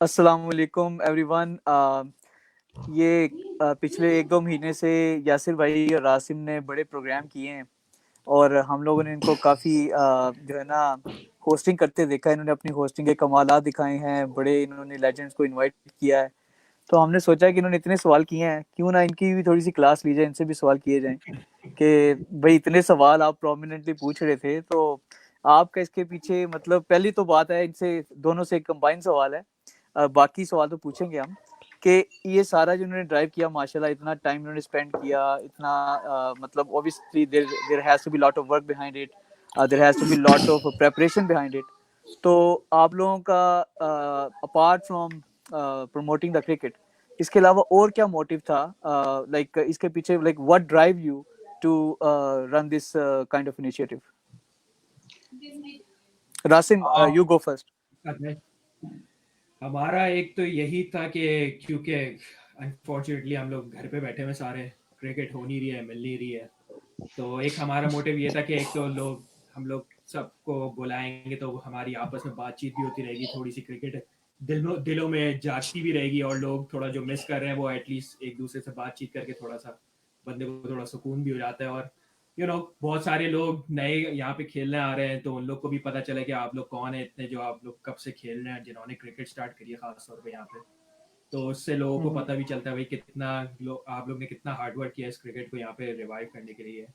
अस्सलाम वालेकुम एवरीवन। ये पिछले 1-2 महीने से यासिर भाई और रासिम ने बड़े प्रोग्राम किए हैं और हम लोगों ने इनको काफ़ी जो है ना होस्टिंग करते देखा है। इन्होंने अपनी होस्टिंग के कमालात दिखाए हैं, बड़े इन्होंने लेजेंड्स को इनवाइट किया है। तो हमने सोचा कि इन्होंने इतने सवाल किए हैं, क्यों ना इनकी भी थोड़ी सी क्लास ली जाए, इनसे भी सवाल किए जाएं कि भाई इतने सवाल आप प्रोमिनेंटली पूछ रहे थे, तो आपका इसके पीछे मतलब पहली तो बात है, इनसे दोनों से कंबाइन सवाल है। बाकी सवाल तो पूछेंगे हम कि ये सारा जो इन्होंने ड्राइव किया, माशाल्लाह इतना टाइम इन्होंने स्पेंड किया, इतना मतलब obviously there there has to be lot of work behind it, there has to be lot of preparation behind it. तो आप लोगों का apart from promoting the cricket, इसके अलावा और क्या मोटिव था, लाइक इसके पीछे, like what drive you to run this kind of initiative? Rasim, you go first. अच्छा, हमारा एक तो यही था कि क्योंकि अनफॉर्चुनेटली हम लोग घर पे बैठे हुए सारे, क्रिकेट हो नहीं रही है, मिल नहीं रही है, तो एक हमारा मोटिव ये था कि एक तो हम लोग सबको बुलाएंगे तो हमारी आपस में बातचीत भी होती रहेगी, थोड़ी सी क्रिकेट दिलों में जागती भी रहेगी और लोग थोड़ा जो मिस कर रहे हैं वो एटलीस्ट एक दूसरे से बातचीत करके थोड़ा सा बंदे को थोड़ा सुकून भी हो जाता है। और बहुत सारे लोग नए यहाँ पे खेलने आ रहे हैं तो उन लोग को भी पता चले कि आप लोग कौन है इतने, जो आप लोग कब से खेल रहे हैं, जिन्होंने क्रिकेट स्टार्ट करी है खास तौर पे यहाँ पे। तो उससे लोगों को पता भी चलता है भाई कितना आप लोग ने कितना हार्डवर्क किया इस क्रिकेट को यहाँ पे रिवाइव करने के लिए।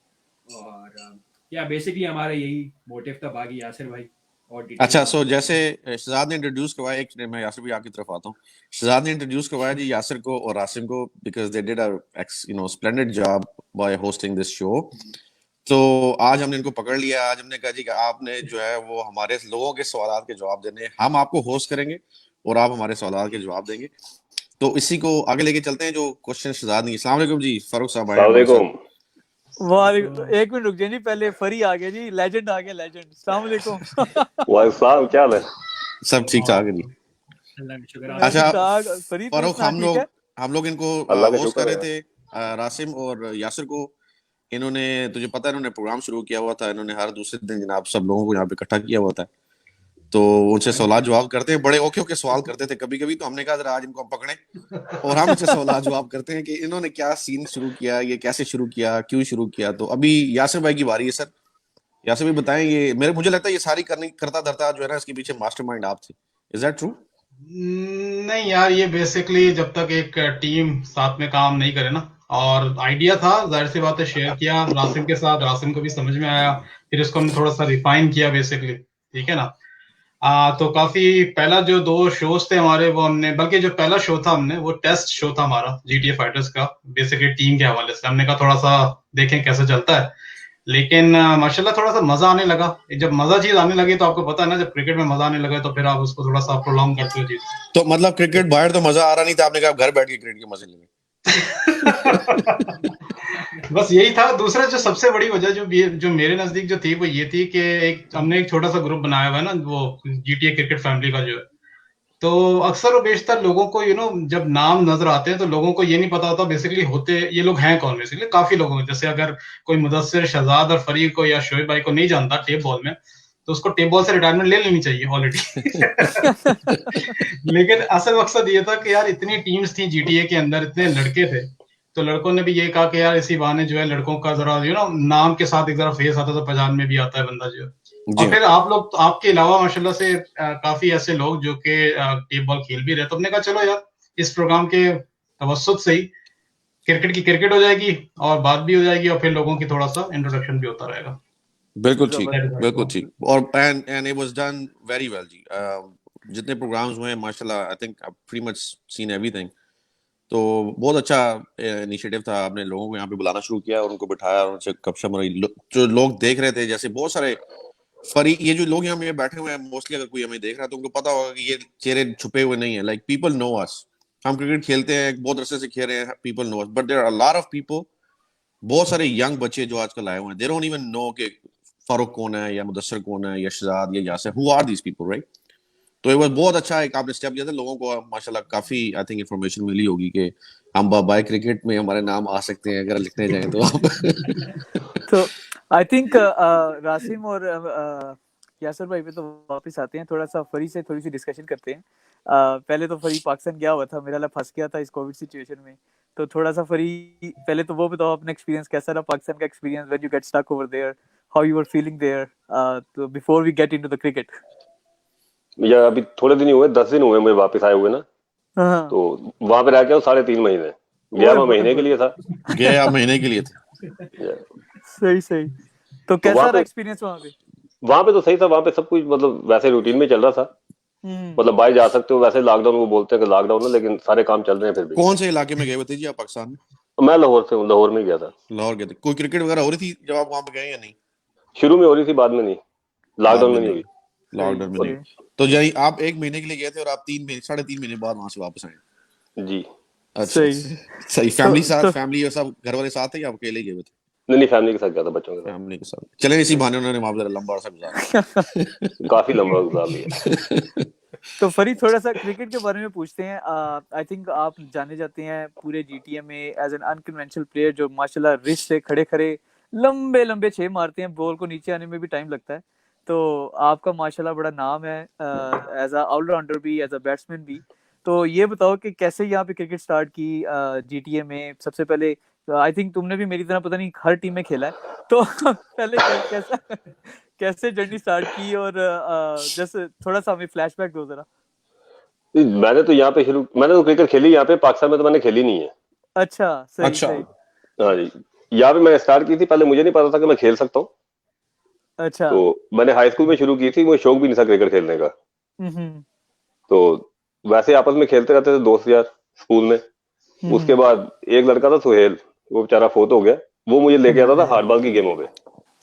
और या बेसिकली हमारा यही मोटिव था। बाकी यासिर भाई और डिटेल अच्छा, सो जैसे शहजाद ने इंट्रोड्यूस करवाया, एक मैं यासिर भी आपकी तरफ आता हूँ। शहजाद ने इंट्रोड्यूस करवाया जी यासिर को और रासिम को, because they did a splendid job by hosting this show. तो आज हमने इनको पकड़ लिया। आज हमने कहा जी कि आपने जो है वो हमारे लोगों के सवालात के जवाब देने, हम आपको होस्ट करेंगे और आप हमारे सवालात के जवाब देंगे। तो इसी को आगे लेके चलते हैं, जो क्वेश्चन शहजाद ने। अस्सलाम वालेकुम जी, फारूक साहब आए हमारे साथ। एक मिनट रुक जाइए जी, पहले फरी आ गया जी, लेजेंड आ गया, लेजेंड। अस्सलाम वालेकुम। वालेकुम, क्या हाल है? सब ठीक ठाक है जी। अच्छा, फरी तो फारूक, इतना ठीक है। हम लोग इनको अल्लाह का होस्ट कर शुक्र रहे है। थे, रासिम और यासिर को। इन्होंने, तुझे पता है, इन्होंने प्रोग्राम शुरू किया हुआ था। इन्होंने हर दूसरे दिन जनाब सब लोगों को यहाँ पे इकट्ठा किया हुआ था। तो उनसे सवाल जवाब करते हैं, बड़े ओके ओके सवाल करते थे कभी कभी। तो हमने कहा जरा आज इनको हम पकड़े और हम इनसे सवाल जवाब करते हैं कि इन्होंने क्या सीन शुरू किया, ये कैसे शुरू किया, क्यों शुरू किया। तो अभी यासिर भाई की बारी है। सर यासिर भाई बताएं, ये मुझे लगता है ये सारी करता धरता जो है ना, इसके पीछे मास्टरमाइंड आप थे। Is that true? नहीं यार, ये बेसिकली जब तक एक टीम साथ में काम नहीं करे ना, और आइडिया था, जाहिर सी बात है, शेयर किया रासिम के साथ, रासिम को भी समझ में आया, फिर इसको हमने थोड़ा सा रिफाइन किया बेसिकली, ठीक है ना। तो काफी पहला जो 2 शोज थे हमारे, वो हमने, बल्कि जो पहला शो था हमने, वो टेस्ट शो था हमारा जीटीए फाइटर्स का, बेसिकली टीम के हवाले से हमने कहा थोड़ा सा देखें कैसे चलता है। लेकिन माशाल्लाह थोड़ा सा मजा आने लगा। जब मजा चीज आने लगी तो आपको पता है ना, जब क्रिकेट में मजा आने लगा तो फिर आप उसको थोड़ा सा प्रोलॉन्ग करते हो चीज। तो मतलब क्रिकेट बाहर तो मजा आ रहा नहीं था, आपने कहा घर बैठ के क्रिकेट के मजे लेंगे। बस यही था। दूसरा जो सबसे बड़ी वजह जो मेरे नजदीक जो थी, वो ये थी कि हमने एक छोटा सा ग्रुप बनाया हुआ है ना, वो जीटीए क्रिकेट फैमिली का जो है। तो अक्सर और बेशतर लोगों को जब नाम नजर आते हैं तो लोगों को ये नहीं पता होता बेसिकली होते ये लोग हैं कौन। बेसिकली काफी लोगों को, जैसे अगर कोई मुदस्सिर, शहजाद और फरीक को या शोएब भाई को नहीं जानता टेप बॉल में, तो उसको टेप बॉल से रिटायरमेंट ले लेनी चाहिए ऑलरेडी। लेकिन असल मकसद ये था कि यार इतनी टीम्स थी जीटीए के अंदर, इतने लड़के थे, तो लड़कों ने भी ये कहा कि यार इसी बहाने जो है लड़कों का जरा नाम के साथ एक जरा फेस आता, तो पहचान में भी आता है बंदा जो है। और फिर आप लोग, आपके अलावा माशाल्लाह से काफी ऐसे लोग जो कि टेप बॉल खेल भी रहे, तो हमने कहा चलो यार इस प्रोग्राम के तवस्सुत से ही क्रिकेट की क्रिकेट हो जाएगी और बात भी हो जाएगी, और फिर लोगों की थोड़ा सा इंट्रोडक्शन भी होता रहेगा। बिल्कुल ठीक, बिल्कुल ठीक। और and it was done very well जी। जितने प्रोग्राम्स हुए माशाल्लाह, I think I pretty much seen everything. तो बहुत अच्छा इनिशिएटिव था। आपने लोगों को यहाँ पे बुलाना शुरू किया और उनको बिठाया और उनसे गपशप रही। जो लोग देख रहे थे, जैसे बहुत सारे ये जो लोग यहाँ में बैठे हुए हैं, मोस्टली अगर कोई हमें देख रहा है तो उनको पता होगा कि ये चेहरे छुपे हुए नहीं है। लाइक पीपल नो अस, हम क्रिकेट खेलते हैं, बहुत अरसे से खेल रहे हैं, people know us, but there are a lot of people, बहुत सारे यंग बच्चे जो आजकल आए हुए हैं, दे डोंट इवन नो कि फारूक कौन है या मुदस्सिर कौन है या शहजाद या Yasir, who are these people, right? तो ये बहुत अच्छा एक आपने स्टेप लिया था। लोगों को माशाल्लाह काफी आई थिंक इन्फॉर्मेशन मिली होगी कि हम बाय क्रिकेट में हमारे नाम आ सकते हैं अगर लिखने जाएं तो आप। तो आई थिंक रासिम और यासर भाई पे तो वापस आते हैं, थोड़ा सा फरी से थोड़ी सी डिस्कशन करते हैं। पहले तो फरी पाकिस्तान गया हुआ था, मेरा ला फंस गया था इस कोविड सिचुएशन में। तो थोड़ा सा फरी, पहले तो वो बताओ अपना एक्सपीरियंस कैसा रहा पाकिस्तान का experience when you get stuck over there, how you were feeling there, तो before we get into the cricket. या अभी थोड़े दिन ही हुए, 10 दिन हुए मुझे वापस आए हुए ना। हाँ तो वहां पे रह के 3.5 महीने गया, मैं महीने के लिए था। गया महीने के लिए थे। सही सही। तो कैसा रहा एक्सपीरियंस वहां पे? वहां पे तो सही था, वहां पे सब कुछ मतलब वैसे रूटीन में चल रहा था। मतलब बाहर जा सकते हो, वैसे लॉकडाउन वो बोलते हैं कि लॉकडाउन है, लेकिन सारे काम चल रहे हैं फिर भी। कौन से इलाके में गए हुए थे जी आप पाकिस्तान में? मैं लाहौर से हूँ, लाहौर में गया था। लाहौर गए थे। कोई क्रिकेट वगैरह हो रही थी जब आप वहां पे गए या नहीं? शुरू में हो रही थी, बाद में नहीं, लॉकडाउन में नहीं हुई। लॉकडाउन में नहीं। तो यानी आप 1 महीने के लिए गए थे और आप 3.5 महीने बाद वहां से वापस आए? जी अच्छा सही। फैमिली साथ, फैमिली और सब घर वाले साथ थे या आप अकेले गए थे? नहीं, फैमिली के साथ गया था, बच्चों के साथ। फैमिली के साथ चले, इसी बहाने उन्होंने वहां पर लंबा अरसा गुजारा। काफी लंबा गुजार लिया। तो फरीद थोड़ा सा क्रिकेट के बारे में पूछते हैं। आई थिंक आप जाने जाते हैं पूरे जीटीए में एज एन अनकन्वेंशनल प्लेयर जो माशाल्लाह रिस्ट से खड़े खड़े लंबे लंबे छे मारते हैं, बॉल को नीचे आने में भी टाइम लगता है। तो आपका माशाल्लाह बड़ा नाम है एज अ ऑलराउंडर भी, एज अ बैट्समैन भी। तो ये बताओ कि कैसे यहाँ पे क्रिकेट स्टार्ट की जीटीए में? सबसे पहले आई थिंक तुमने भी मेरी तरह पता नहीं हर टीम में खेला है, तो पहले कैसा कैसे जर्नी स्टार्ट की, और जैसे थोड़ा सा हमें फ्लैशबैक दो जरा। मैंने तो यहाँ पे मैंने तो क्रिकेट खेली यहाँ पे, पाकिस्तान में तो मैंने खेली नहीं है। अच्छा सही अच्छा। सही। हाँ जी, यहाँ पे मैंने स्टार्ट की थी, पहले मुझे नहीं पता था कि मैं खेल सकता हूँ। अच्छा। तो मैंने हाई स्कूल में शुरू की थी, मुझे शौक भी नहीं था क्रिकेट खेलने का। तो वैसे आपस में खेलते रहते थे दोस्त यार स्कूल में। उसके बाद एक लड़का था सुहेल, वो बेचारा फोत हो गया, वो मुझे लेके आता था हार्डबॉल की गेमों पे।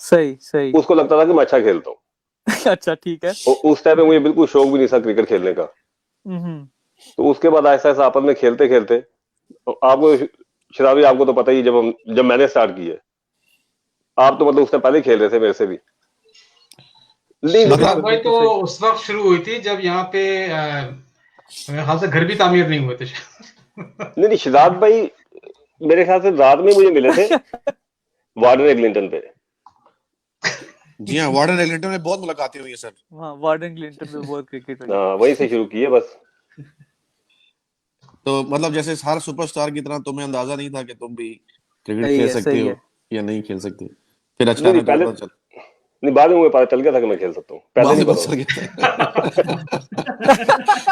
सही सही। उसको लगता था कि मैं अच्छा खेलता हूँ। अच्छा ठीक है। उस टाइम पे मुझे बिल्कुल शौक भी नहीं था क्रिकेट खेलने का। तो उसके बाद ऐसा ऐसा आपस में खेलते खेलते, आपको शराबी, आपको तो पता ही, जब मैंने स्टार्ट की है, आप तो मतलब उससे पहले खेल रहे थे मेरे से भी। नहीं भाई, तो उस वक्त शुरू हुई थी जब यहाँ पे मेरे ख्याल से घर भी तामीर नहीं हुए थे। नहीं, शिदात भाई मेरे ख्याल से रात में मुझे मिले थे वार्डन एग्लिंटन पे। जी हाँ, वार्डन एग्लिंटन में बहुत मुलाकातें हुई है सर। हाँ, वार्डन एग्लिंटन में बहुत क्रिकेट हुई। हाँ, वहीं से शुरू की है बस। तो मतलब जैसे हर सुपरस्टार की तरह तुम्हें अंदाजा नहीं था कि तुम भी क्रिकेट सही खेल है, सकते सही हो है। या नहीं खेल सकते? फिर अचानक पहले पता चल नहीं, बाद में मुझे पता चल गया था कि मैं खेल सकता हूँ, पहले बाद नहीं में पता पता चल गया था।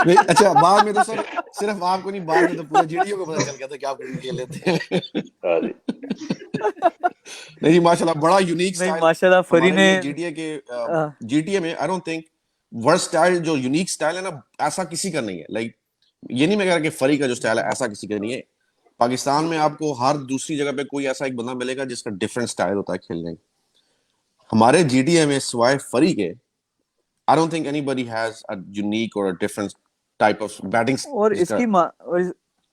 नहीं, अच्छा, बाद में तो सर सिर्फ आपको नहीं, बाद में तो पूरे जीडीओ को पता चल गया था कि आप क्रिकेट खेल लेते हैं। हाँ जी। नहीं माशाल्लाह, बड़ा यूनिक नहीं स्टाइल माशाल्लाह फरी ने जीटीए में। आई डोंट थिंक वर्ड स्टाइल, जो यूनिक स्टाइल है ना, ऐसा किसी का नहीं है। लाइक ये नहीं मैं कह रहा कि फरी का जो स्टाइल है ऐसा किसी का नहीं है। पाकिस्तान में आपको हर दूसरी जगह पे कोई ऐसा एक बंदा मिलेगा जिसका डिफरेंट स्टाइल होता है खेलने का। हमारे जीटीए में सिवाय फरी के I don't think anybody has a unique और a different type of batting. और इसकी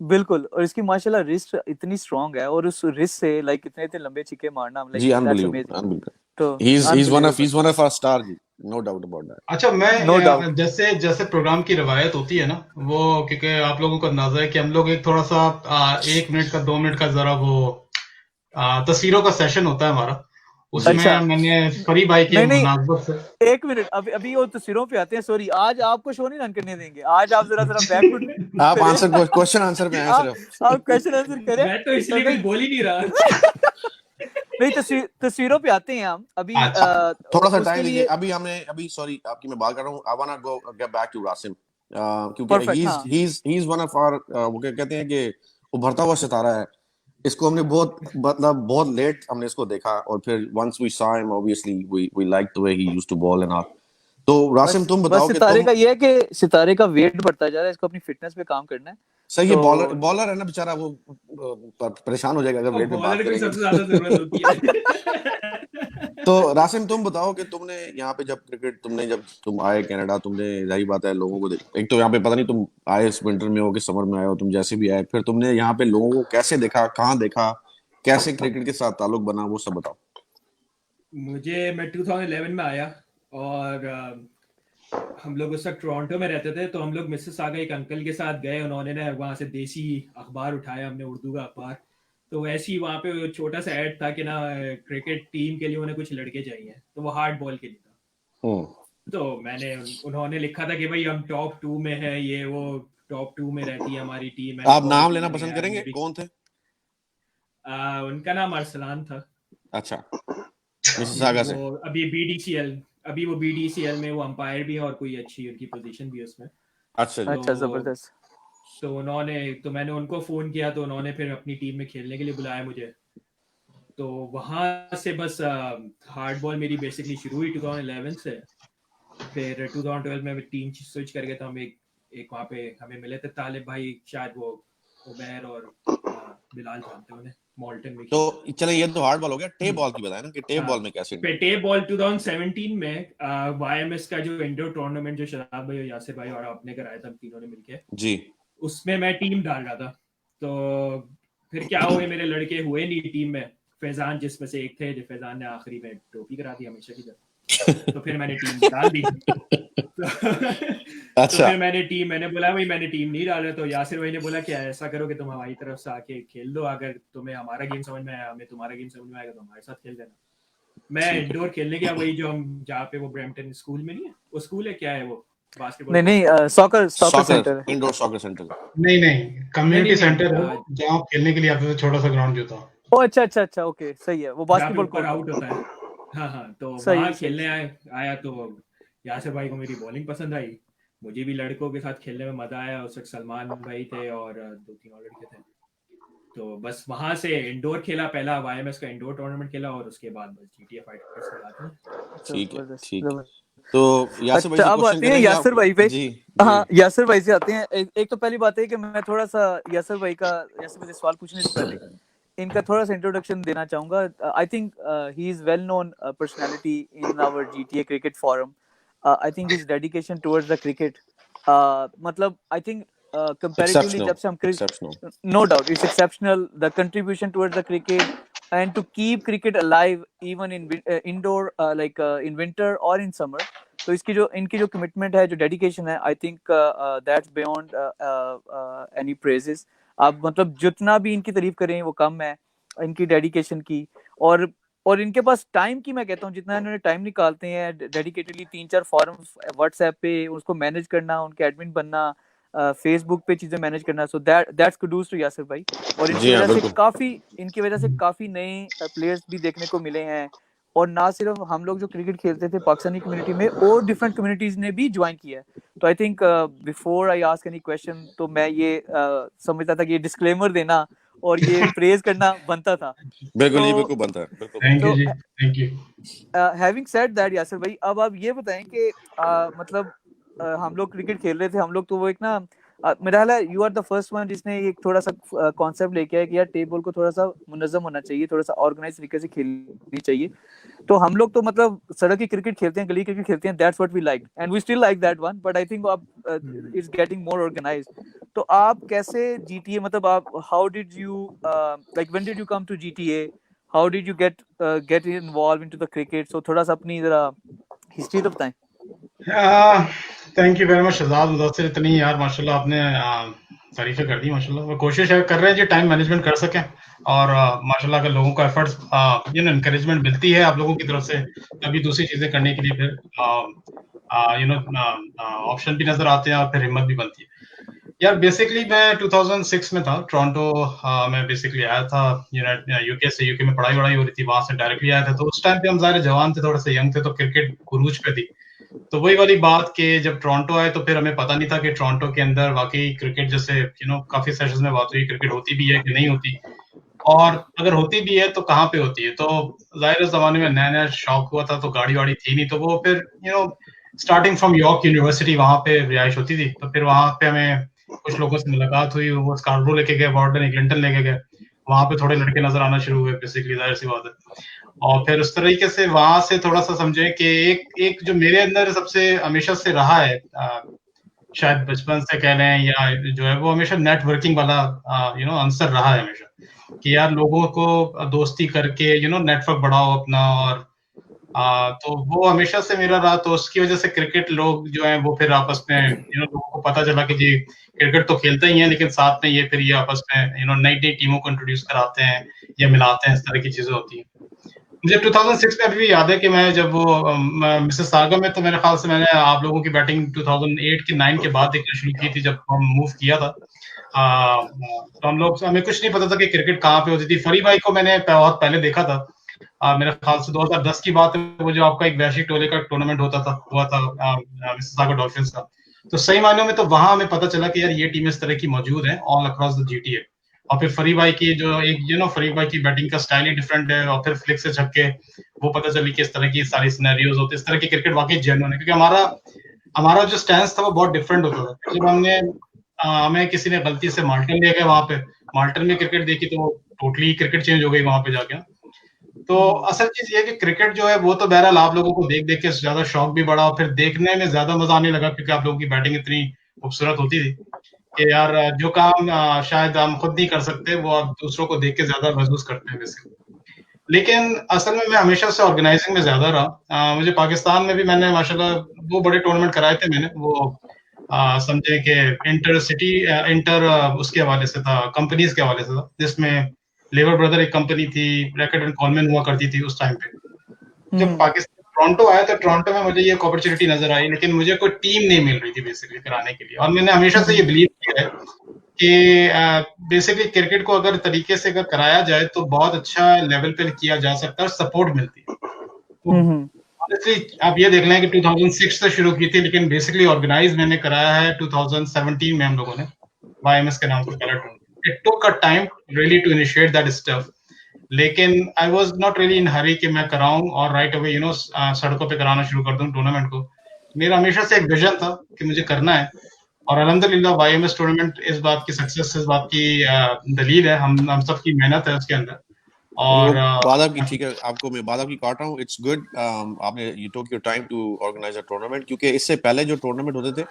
बिल्कुल, और इसकी माशाल्लाह रिस्ट इतनी स्ट्रांग है, और उस रिस्ट से लाइक इतने इतने लंबे छिक्के मारना, जी लाइक अनबिलीवेबल। तो he's one of our star ji, no doubt about that. अच्छा, मैं No doubt. जैसे प्रोग्राम की रवायत होती है ना, वो क्योंकि आप लोगों को अंदाजा है कि हम लोग एक थोड़ा सा 1 मिनट का 2 मिनट का जरा वो तस्वीरों का सेशन होता है हमारा, उसमें अच्छा। मैंने फरी भाई की नहीं मुनासबत से 1 मिनट, अभी वो तस्वीरों पे आते हैं। सॉरी, आज आपको शो नहीं रन करने देंगे, आज आप जरा बैकफुट आप आंसर क्वेश्चन आंसर पे आए सिर्फ। आप क्वेश्चन आंसर करें। मैं तो इसलिए कुछ बोल ही नहीं रहा। नहीं, तस्वीरों पे आते हैं हम अभी। थोड़ा सा टाइम दीजिए, अभी सॉरी आपकी मैं बात कर रहा हूँ। I want to get back to Rasim, क्योंकि he is one of our, वो कहते हैं कि उभरता हुआ सितारा है। इसको हमने बहुत लेट हमने इसको देखा, और फिर once we saw him obviously we like the way he used to bowl and all. तो रासिम तुम बताओ कि सितारे का ये है कि सितारे का वेट बढ़ता जा रहा है, इसको अपनी फिटनेस पे काम करना है। सही है। बॉलर है ना बेचारा, वो परेशान हो जाएगा अगर वेट पे बात करेंगे। सबसे ज्यादा जरूरत होती है। तो रासिम तुम बताओ कि तुमने यहाँ पे जब तुम आए कनाडा, तुमने जाहिर बात है लोगों को एक तो यहाँ पे पता नहीं तुम आए इस विंटर में हो कि समर में आए हो, तुम जैसे भी आए, फिर तुमने यहाँ पे लोगों को कैसे देखा, कहाँ देखा, कैसे क्रिकेट के साथ ताल्लुक बना, वो सब बताओ। मैं 2011 में आया, और हम लोग उस वक्त टोरंटो में रहते थे। तो हम लोग मिसिसागा एक अंकल के साथ गए, उन्होंने ना वहाँ से देसी अखबार उठाया, हमने उर्दू का अखबार। तो ऐसे ही वहाँ पे छोटा सा ऐड था कि ना क्रिकेट टीम के लिए उन्हें कुछ लड़के चाहिए, तो वो हार्ड बॉल के लिए था। तो उन्होंने लिखा था कि भाई हम टॉप 2 में है, ये वो टॉप 2 में रहती है हमारी टीम। आप नाम लेना पसंद करेंगे, कौन थे? उनका नाम अरसलान था। अच्छा, मिसिसागा से। वो अभी वो बीडीसीएल में वो अंपायर भी है और कोई अच्छी उनकी पोजीशन भी है उसमें। अच्छा अच्छा, जबरदस्त। तो मैंने उनको फोन किया, तो उन्होंने फिर अपनी टीम में खेलने के लिए बुलाया मुझे। तो वहां से बस हार्ड बॉल मेरी बेसिकली शुरू हुई 2011 से। फिर 2012 में टीम स्विच कर गया था। हम एक वहाँ पे हमें मिले थे तालिब भाई, शायद वो उबैर और बिलाल जानते उन्हें, मॉल्टन में। तो चले, ये तो हार्ड बॉल हो गया। टेप बॉल की बताया ना कि टेप बॉल में कैसे? टेप बॉल 2017 में वाईएमएस का जो इंडोर टूर्नामेंट जो शराब भाई और यासिर भाई और आपने कराया था, हम तीनों ने मिलके जी, उसमें मैं टीम डाल रहा था। तो फिर क्या हुए, मेरे लड़के हुए नहीं टीम में। फैजान जिसमें से एक थे, जो फैजान ने आखिरी में टोपी करा दी हमेशा की तरह। तो फिर मैंने टीम डाल दी। तो फिर मैंने बोला भाई मैंने टीम नहीं डाला। तो यासिर भाई ने बोला कि ऐसा करो कि तुम हमारी तरफ से आके खेल दो, अगर तुम्हें हमारा गेम समझ में आया, हमें तुम्हारा गेम समझ में आएगा, तो हमारे साथ खेल देना। मैं इंडोर खेलने गया, वही जो हम जहाँ पे वो ब्रैम्पटन स्कूल में नहीं है, वो स्कूल है, क्या है वो बास्केटबॉल? नहीं, सॉकर सेंटर है। Indoor soccer centre. नहीं, कम्युनिटी सेंटर है जहाँ खेलने के लिए आते थे, छोटा सा ग्राउंड जो था। ओ अच्छा, ओके, सही है, वो बास्केटबॉल कोर्ट आउट होता है। हाँ, तो वहाँ खेलने आया। तो यासिर भाई को मेरी बॉलिंग पसंद आई, मुझे भी लड़कों के साथ खेलने में मजा आया। उस वक्त सलमान भाई थे और 2-3 और लड़के थे। तो बस वहां से इंडोर खेला, पहला वाईएमएस का इंडोर टूर्नामेंट खेला, और उसके बाद बस जीटीए फाइटर्स खेला था। ठीक है। तो यासिर भाई से अब आते हैं यासिर भाई पे। जी, हाँ, यासिर भाई से आते हैं। एक तो पहली बात है कि मैं थोड़ा सा यासिर भाई से सवाल पूछने से पहले इनका थोड़ा सा इंट्रोडक्शन देना चाहूंगा। I think he is well known personality in our GTA cricket forum. I think his dedication towards the cricket, मतलब आई थिंक comparatively जब से हम no doubt it's exceptional, the contribution towards the cricket and to keep cricket alive even in indoor, in winter or in summer. तो इनकी जो commitment है, जो dedication है, I think that's beyond any praises. आप मतलब जितना भी इनकी तारीफ करें वो कम है इनकी डेडिकेशन की। और इनके पास टाइम की, मैं कहता हूँ जितना इन्होंने टाइम निकालते हैं डेडिकेटेडली, 3-4 फॉरम व्हाट्सएप पे उसको मैनेज करना, उनके एडमिन बनना, फेसबुक पे चीजें मैनेज करना, so that's kudos to Yasir भाई। और इनकी वजह से काफी नए प्लेयर्स भी देखने को मिले हैं। और ना सिर्फ हम लोग जो क्रिकेट खेलते थे पाकिस्तानी कम्युनिटी में, और डिफरेंट कम्युनिटीज ने भी ज्वाइन किया है। तो I think before I ask any question, तो मैं ये समझता था कि ये डिस्क्लेमर देना और ये प्रेज करना बनता था। बिल्कुल बनता है। Thank you. Having said that Yasir भाई, अब आप ये बताएं कि मतलब हम लोग क्रिकेट खेल रहे थे, हम लोग तो वो एक ना, मेरा ख्याल है you are the first one जिसने एक थोड़ा सा कॉन्सेप्ट लेके आया कि यार टेप बॉल को थोड़ा सा मुनज़्ज़म होना चाहिए, थोड़ा सा ऑर्गेनाइज तरीके से खेलनी चाहिए। तो हम लोग तो मतलब सड़क की क्रिकेट खेलते हैं, गली क्रिकेट खेलते हैं, that's what we like and we still like that one, but I think अब इट्स गेटिंग मोर ऑर्गेनाइज्ड। तो आप कैसे जीटीए, मतलब आप how did you like when did you come to GTA, how did you get involve into the cricket? So थोड़ा सा अपनी जरा हिस्ट्री तो बताएं। Thank you very much Shahzad Mudassir, इतनी यार माशाल्लाह आपने तारीफें कर दी माशाल्लाह। वो कोशिश कर रहे हैं जी टाइम मैनेजमेंट कर सकें, और माशाल्लाह अगर लोगों को एफर्ट्स एनकरेजमेंट मिलती है आप लोगों की तरफ से, तभी दूसरी चीजें करने के लिए फिर ऑप्शन भी नजर आते हैं और फिर हिम्मत भी बनती है। यार बेसिकली मैं 2006 में था टोरंटो, मैं बेसिकली आया था यूके में पढ़ाई वढ़ाई हो रही थी, वहां से डायरेक्टली आया था। तो उस टाइम पे हम ज़ाहिर जवान थे, थोड़े से यंग थे, तो क्रिकेट गुरूज पे थी। तो वही वाली बात कि जब टोरंटो आए तो फिर हमें पता नहीं था कि टोरंटो के अंदर वाकई क्रिकेट, जैसे काफी सेशंस में बात हुई, क्रिकेट होती भी है कि नहीं होती, और अगर होती भी है तो कहाँ पे होती है। तो जाहिर जमाने में नया नया शौक हुआ था, तो गाड़ी वाड़ी थी नहीं, तो वो फिर स्टार्टिंग फ्रॉम यॉर्क यूनिवर्सिटी वहां पे रिहाइश होती थी। तो फिर वहां पे हमें कुछ लोगों से मुलाकात हुई, वो स्कार्बरो लेके गए, वार्डन क्लिंटन लेके गए, वहां पे थोड़े लड़के नजर आना शुरू हुए बेसिकली, जाहिर सी बात है। और फिर उस तरीके से वहां से थोड़ा सा समझे कि एक जो मेरे अंदर सबसे हमेशा से रहा है, शायद बचपन से कह लें या जो है, वो हमेशा नेटवर्किंग वाला आंसर रहा है हमेशा, कि यार लोगों को दोस्ती करके नेटवर्क बढ़ाओ अपना। और तो वो हमेशा से मेरा रहा। तो उसकी वजह से क्रिकेट लोग जो हैं वो फिर आपस में लोगों को पता चला कि जी क्रिकेट तो खेलते ही हैं, लेकिन साथ में ये फिर ये आपस में नई नई टीमों को इंट्रोड्यूस कराते हैं या मिलाते हैं, इस तरह की चीजें होती हैं। मुझे 2006 में अभी भी याद है कि मैं जब वो मिसेस सागा में, तो मेरे ख्याल से मैंने आप लोगों की बैटिंग 2008 के 9 के बाद देखना शुरू की थी जब हम मूव किया था। तो हमें कुछ नहीं पता था कि क्रिकेट कहाँ पे होती थी। फरी भाई को मैंने बहुत पहले देखा था, मेरे ख्याल से 2010 की बात है, वो जो आपका एक वैश्विक टोले का टूर्नामेंट हुआ था मिसिसागा डॉल्फिन्स का। तो सही मायनों में तो वहां हमें पता चला कि यार ये टीम इस तरह की मौजूद है ऑल अक्रॉस द जीटीए। और फिर फरी भाई की जो एक फरी भाई की बैटिंग का स्टाइल ही डिफरेंट है, और फिर फ्लिक से छक्के, वो पता चली कि इस तरह की सारी सिनेरियोज होते, इस तरह की क्रिकेट वाकई जेन्युइन है। क्योंकि हमारा जो स्टैंस था वो बहुत डिफरेंट होता था। जब हमें किसी ने गलती से माल्टन ले गए, वहां पे माल्टन में क्रिकेट देखी तो टोटली क्रिकेट चेंज हो गई वहां पे जाके। तो असल चीज ये है कि क्रिकेट जो है वो तो बहरहाल आप लोगों को देख देख के ज्यादा शौक भी बढ़ा, और फिर देखने में ज्यादा मजा आने लगा, क्योंकि आप लोगों की बैटिंग इतनी खूबसूरत होती थी कि यार जो काम शायद हम खुद नहीं कर सकते, वो आप दूसरों को देख के ज्यादा महसूस करते हैं वैसे। लेकिन असल में मैं हमेशा से ऑर्गेनाइजिंग में ज्यादा रहा। मुझे पाकिस्तान में भी मैंने माशाल्लाह वो बड़े टूर्नामेंट कराए थे मैंने, वो समझे कि इंटर सिटी इंटर उसके हवाले से था, कंपनीज के हवाले से था, जिसमें लेबर ब्रदर एक कंपनी थी, ब्रैकेट एंड कॉलमैन हुआ करती थी उस टाइम पे। जब पाकिस्तान टोरंटो आया तो टोरंटो में मुझे ये अपॉर्चुनिटी नजर आई, लेकिन मुझे कोई टीम नहीं मिल रही थी बेसिकली कराने के लिए। और मैंने हमेशा से ये बिलीव किया है कि बेसिकली क्रिकेट को अगर तरीके से अगर कराया जाए तो बहुत अच्छा लेवल पे किया जा सकता है और सपोर्ट मिलती है। ऑनेस्टली आप ये देख लें कि 2006 से शुरू की थी, लेकिन बेसिकली ऑर्गेनाइज मैंने कराया है 2017 में हम लोगों ने वाईएमएस के नाम से पहला tournament. It took a time really to initiate that stuff, लेकिन I was not really in hurry कि मैं कराऊं और राइट अवे सड़कों पे कराना शुरू कर दूं टूर्नामेंट को। मेरा हमेशा से एक विजन था कि मुझे करना है, और अल्हम्दुलिल्लाह वाईएमएस टूर्नामेंट इस बात की सक्सेस, इस बात की दलील है, हम सबकी मेहनत है उसके अंदर। और बात आपकी ठीक है, आपको मैं बात आपकी काट रहा हूँ। इट्स गुड, आपने you took your time to organise a tournament, क्योंकि इससे पहले जो टूर्नामेंट होते थे,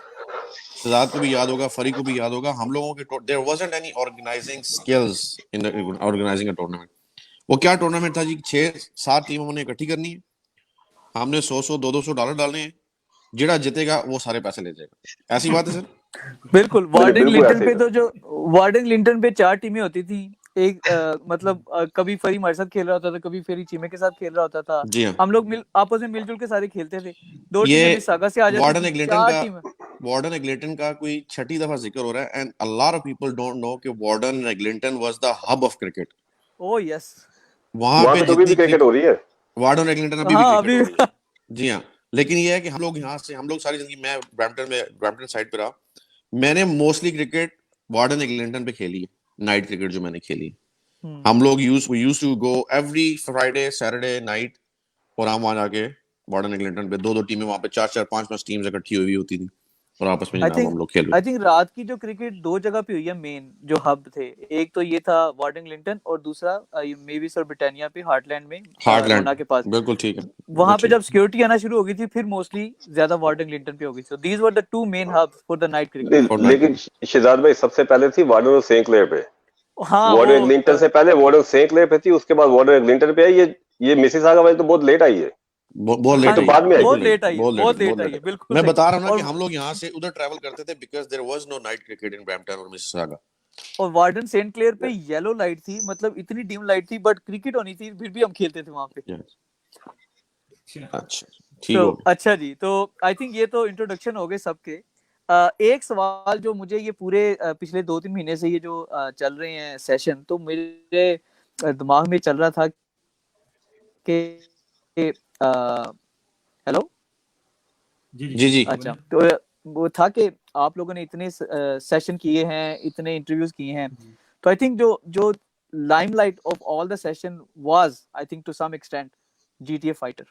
सजाद को भी याद होगा, फरी को भी याद होगा, हम लोगों के there wasn't any organising skills in organising a tournament. वो क्या टूर्नामेंट था जी, 6-7 टीम हमने इकट्ठी करनी है, हमने 100 $200 डालने हैं, जिड़ा जीतेगा वो सारे पैसे ले जाएगा। ऐसी बात है सर? बिल्कुल। वार्डन लिंटन पे 4 टीमें होती थी। एक मतलब कभी फरी हमारे साथ खेल रहा होता था, कभी फेरी चीमे के साथ खेल रहा होता था। जी हाँ, हम लोग आपस में मिलजुल के सारे खेलते थे। 2 टीमें मिसागा से आ जाती थी, 4 टीमें। वार्डन एग्लिंटन का कोई 6ठी दफा जिक्र हो रहा है, and a lot of people don't know कि Warden Eglinton was the hub of cricket. Oh yes, वहां पे तो भी क्रिकेट हो रही है। वार्डन एग्लिंटन अभी भी क्रिकेट हो रही है। जी हाँ, लेकिन ये है कि हम लोग सारी जिंदगी, मैं ब्रैम्पटन साइड पे रहा, मैंने मोस्टली क्रिकेट वार्डन एग्लिंटन पे खेली है, नाइट क्रिकेट जो मैंने खेली है। हम लोग used to go every Friday Saturday night, और हम वहां जाके वार्डन एग्लिंटन पे 2-2 टीमें, वहां पे 4-4 5-5 टीम्स इकट्ठी हुई होती थी, और आपस में जनाब हम लोग खेल रहे। आई थिंक रात की जो क्रिकेट 2 जगह पे हुई है मेन जो हब थे, एक तो ये था वार्डन लिंटन, और दूसरा मेविस और ब्रिटानिया पे हार्टलैंड में, रोना के पास। बिल्कुल ठीक है। वहां पे जब सिक्योरिटी आना शुरू हो गई थी, फिर मोस्टली ज्यादा वार्डन लिंटन पे हो गई। So these were the 2 main hubs for the night cricket. लेकिन शहजाद भाई सबसे पहले थी वार्डन और सेंट क्लेयर पे। हाँ, वार्डन एग्लिंटन से पहले वार्डन सेंट क्लेयर पे थी, उसके बाद वार्डन एग्लिंटन पे आई। ये मिसिसागा वाली तो बहुत लेट आई है, बहुत लेट, तो बाद में बहुत लेट आई है, बिल्कुल। मैं बता रहा हूँ ना कि हम लोग यहाँ से उधर ट्रैवल करते थे because there was no night cricket in Brampton और मिसिसागा। और वार्डन सेंट क्लेयर पे येलो लाइट थी, मतलब इतनी डिम लाइट थी, बट क्रिकेट होनी थी, फिर भी हम खेलते थे वहां पे। अच्छा, ठीक हो। अच्छा जी, तो आई थिंक ये तो इंट्रोडक्शन हो गए सबके। एक सवाल जो मुझे ये पूरे पिछले 2-3 महीने से ये जो चल रहे हैं सेशन, तो मेरे दिमाग में चल रहा था कि हेलो जी अच्छा, तो वो था कि आप लोगों ने इतने सेशन किए हैं, इतने इंटरव्यूज किए हैं, तो आई थिंक जो limelight of all the session was, I think to some extent, GTA fighter,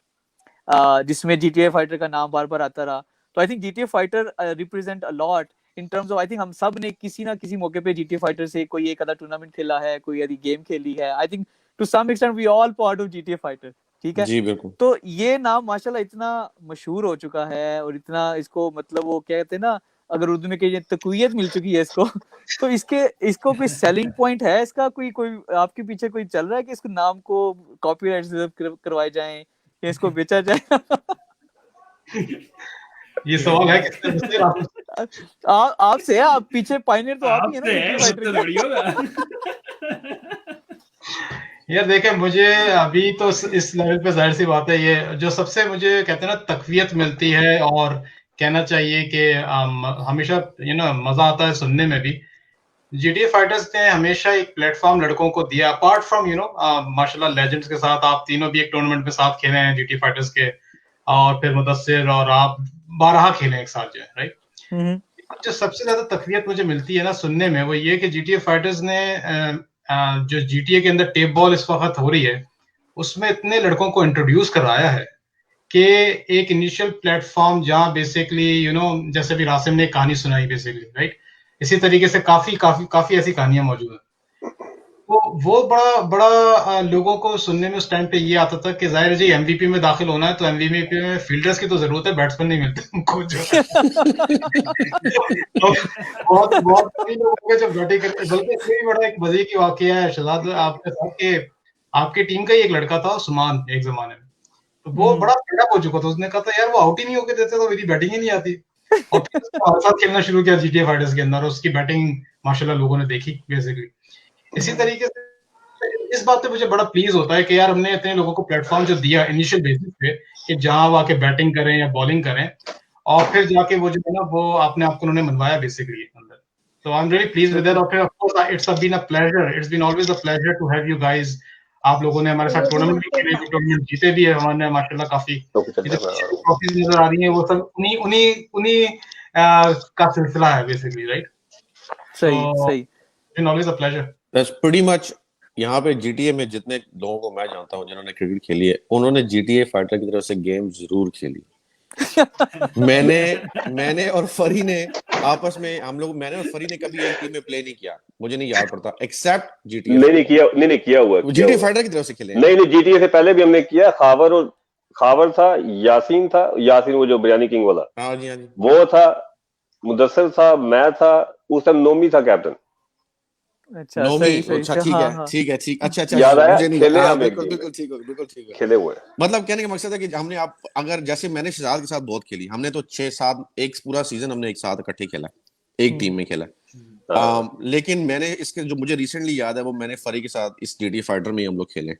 जिसमें GTA फाइटर का नाम बार बार आता रहा। तो I think GTA fighter represent a lot in terms of, I think हम सब ने किसी ना किसी मौके पे GTA फाइटर से कोई एक आधा टूर्नामेंट खेला है, कोई आधी गेम खेली है। I think to some extent we all part of GTA fighter, ठीक है जी बिल्कुल। तो ये नाम माशाल्लाह इतना मशहूर हो चुका है, और इतना इसको मतलब वो क्या कहते हैं ना, अगर उर्दू में कहिए तकवीयत मिल चुकी है इसको तो इसको कोई सेलिंग पॉइंट है इसका, कोई आपके पीछे कोई चल रहा है कि इसको नाम को कॉपीराइट रिजर्व करवाए जाएं या इसको बेचा जाए? ये सवाल है किसने आपसे है, आप पीछे पायनियर तो आप ही है ना आपसे है, GTA फाइटर तो के। थोड़ी होगा। यार देखें, मुझे अभी तो इस लेवल पे जाहिर सी बात है, ये जो सबसे मुझे कहते हैं ना तकवीयत मिलती है, और कहना चाहिए कि हमेशा मजा आता है सुनने में भी। जीटीए फाइटर्स ने हमेशा एक प्लेटफॉर्म लड़कों को दिया, अपार्ट फ्रॉम माशाल्लाह लेजेंड्स के साथ आप तीनों भी एक टूर्नामेंट में साथ खेले हैं जीटीए फाइटर्स के, और फिर मुदस्सिर और आप 12 खेले एक साथ जो है, राइट। जो सबसे ज्यादा तकवीयत मुझे मिलती है ना सुनने में, वो ये कि जीटीए फाइटर्स ने जो जीटीए के अंदर टेप बॉल इस वक्त हो रही है, उसमें इतने लड़कों को इंट्रोड्यूस कराया है कि एक इनिशियल प्लेटफॉर्म जहां बेसिकली जैसे भी रासिम ने एक कहानी सुनाई बेसिकली, राइट, इसी तरीके से काफी काफी काफी ऐसी कहानियां मौजूद हैं। तो वो बड़ा बड़ा लोगों को सुनने में उस टाइम पे ये आता था कि जाहिर है जी एमवीपी में दाखिल होना है तो एमवीपी में फील्डर्स की तो जरूरत है, बैट्समैन नहीं मिलते उनको जो है। तो बहुत बहुत कभी लोग होंगे जो बैटिंग करते, बल्कि इसमें भी बड़ा एक मजे की वाकया है शहजाद आपके साथ कि आपकी टीम का ही एक लड़का था सुमान एक जमाने में, तो वो बड़ा फेड हो चुका था, उसने कहा था यार वो आउट ही नहीं होके देते तो मेरी बैटिंग ही नहीं आती, और फिर उसने हमारे साथ खेलना शुरू किया जीटीए फाइटर्स के अंदर, उसकी बैटिंग माशाल्लाह लोगों ने देखी बेसिकली। इसी तरीके से इस बात पे मुझे बड़ा प्लीज होता है कि यार हमने इतने लोगों को प्लेटफॉर्म जो दिया इनिशियल बेसिस पे कि जहां वो आके बैटिंग करें या बॉलिंग करें, और फिर जाके वो जो है ना वो अपने आप को उन्होंने मनवाया बेसिकली अंदर। तो I am really please with that, और फिर of course it's been a pleasure, it's been always a pleasure to have you guys. आप लोगों ने हमारे साथ टूर्नामेंट भी खेले, टूर्नामेंट जीते भी है हमने माशाल्लाह काफी। ट्रॉफीज नजर आ रही है वो सब उन्हीं उन्हीं उन्हीं का सिलसिला है बेसिकली, राइट। सही सही, it's always a pleasure. That's pretty much. यहाँ पे जीटीए में जितने लोगों को मैं जानता हूँ जिन्होंने क्रिकेट खेली है, उन्होंने जीटीए फाइटर की तरफ से गेम जरूर खेली। मैंने और फरी ने आपस में मैंने और फरी ने कभी एक टीम में प्ले नहीं किया, मुझे नहीं याद पड़ता, एक्सेप्ट जीटीए। नहीं किया हुआ जीटीए फाइटर की तरफ से खेले। नहीं जीटीए से पहले भी हमने किया। खावर था, यासीन वो जो बिरयानी किंग वाला, हाँ जी हाँ जी, वो था, मुदस्सिर था, मैं था, उस टाइम नोमी था कैप्टन। अच्छा नोमी, सही सही, अच्छा ठीक हाँ है हाँ, ठीक है ठीक, अच्छा याद आया, मुझे नहीं, खेले हाँ हम एक बिल्कुल टीम में, बिल्कुल ठीक हो, बिल्कुल ठीक है। खेले हुए। मतलब कहने का मकसद है कि हमने अगर जैसे मैंने शहजाद के साथ बहुत खेली, हमने तो 6-7 एक पूरा सीजन हमने एक साथ इकट्ठे खेला, एक टीम में खेला। लेकिन मैंने इसके जो मुझे रिसेंटली याद है वो मैंने फरी के साथ इस जीटीए फाइटर में हम लोग खेले,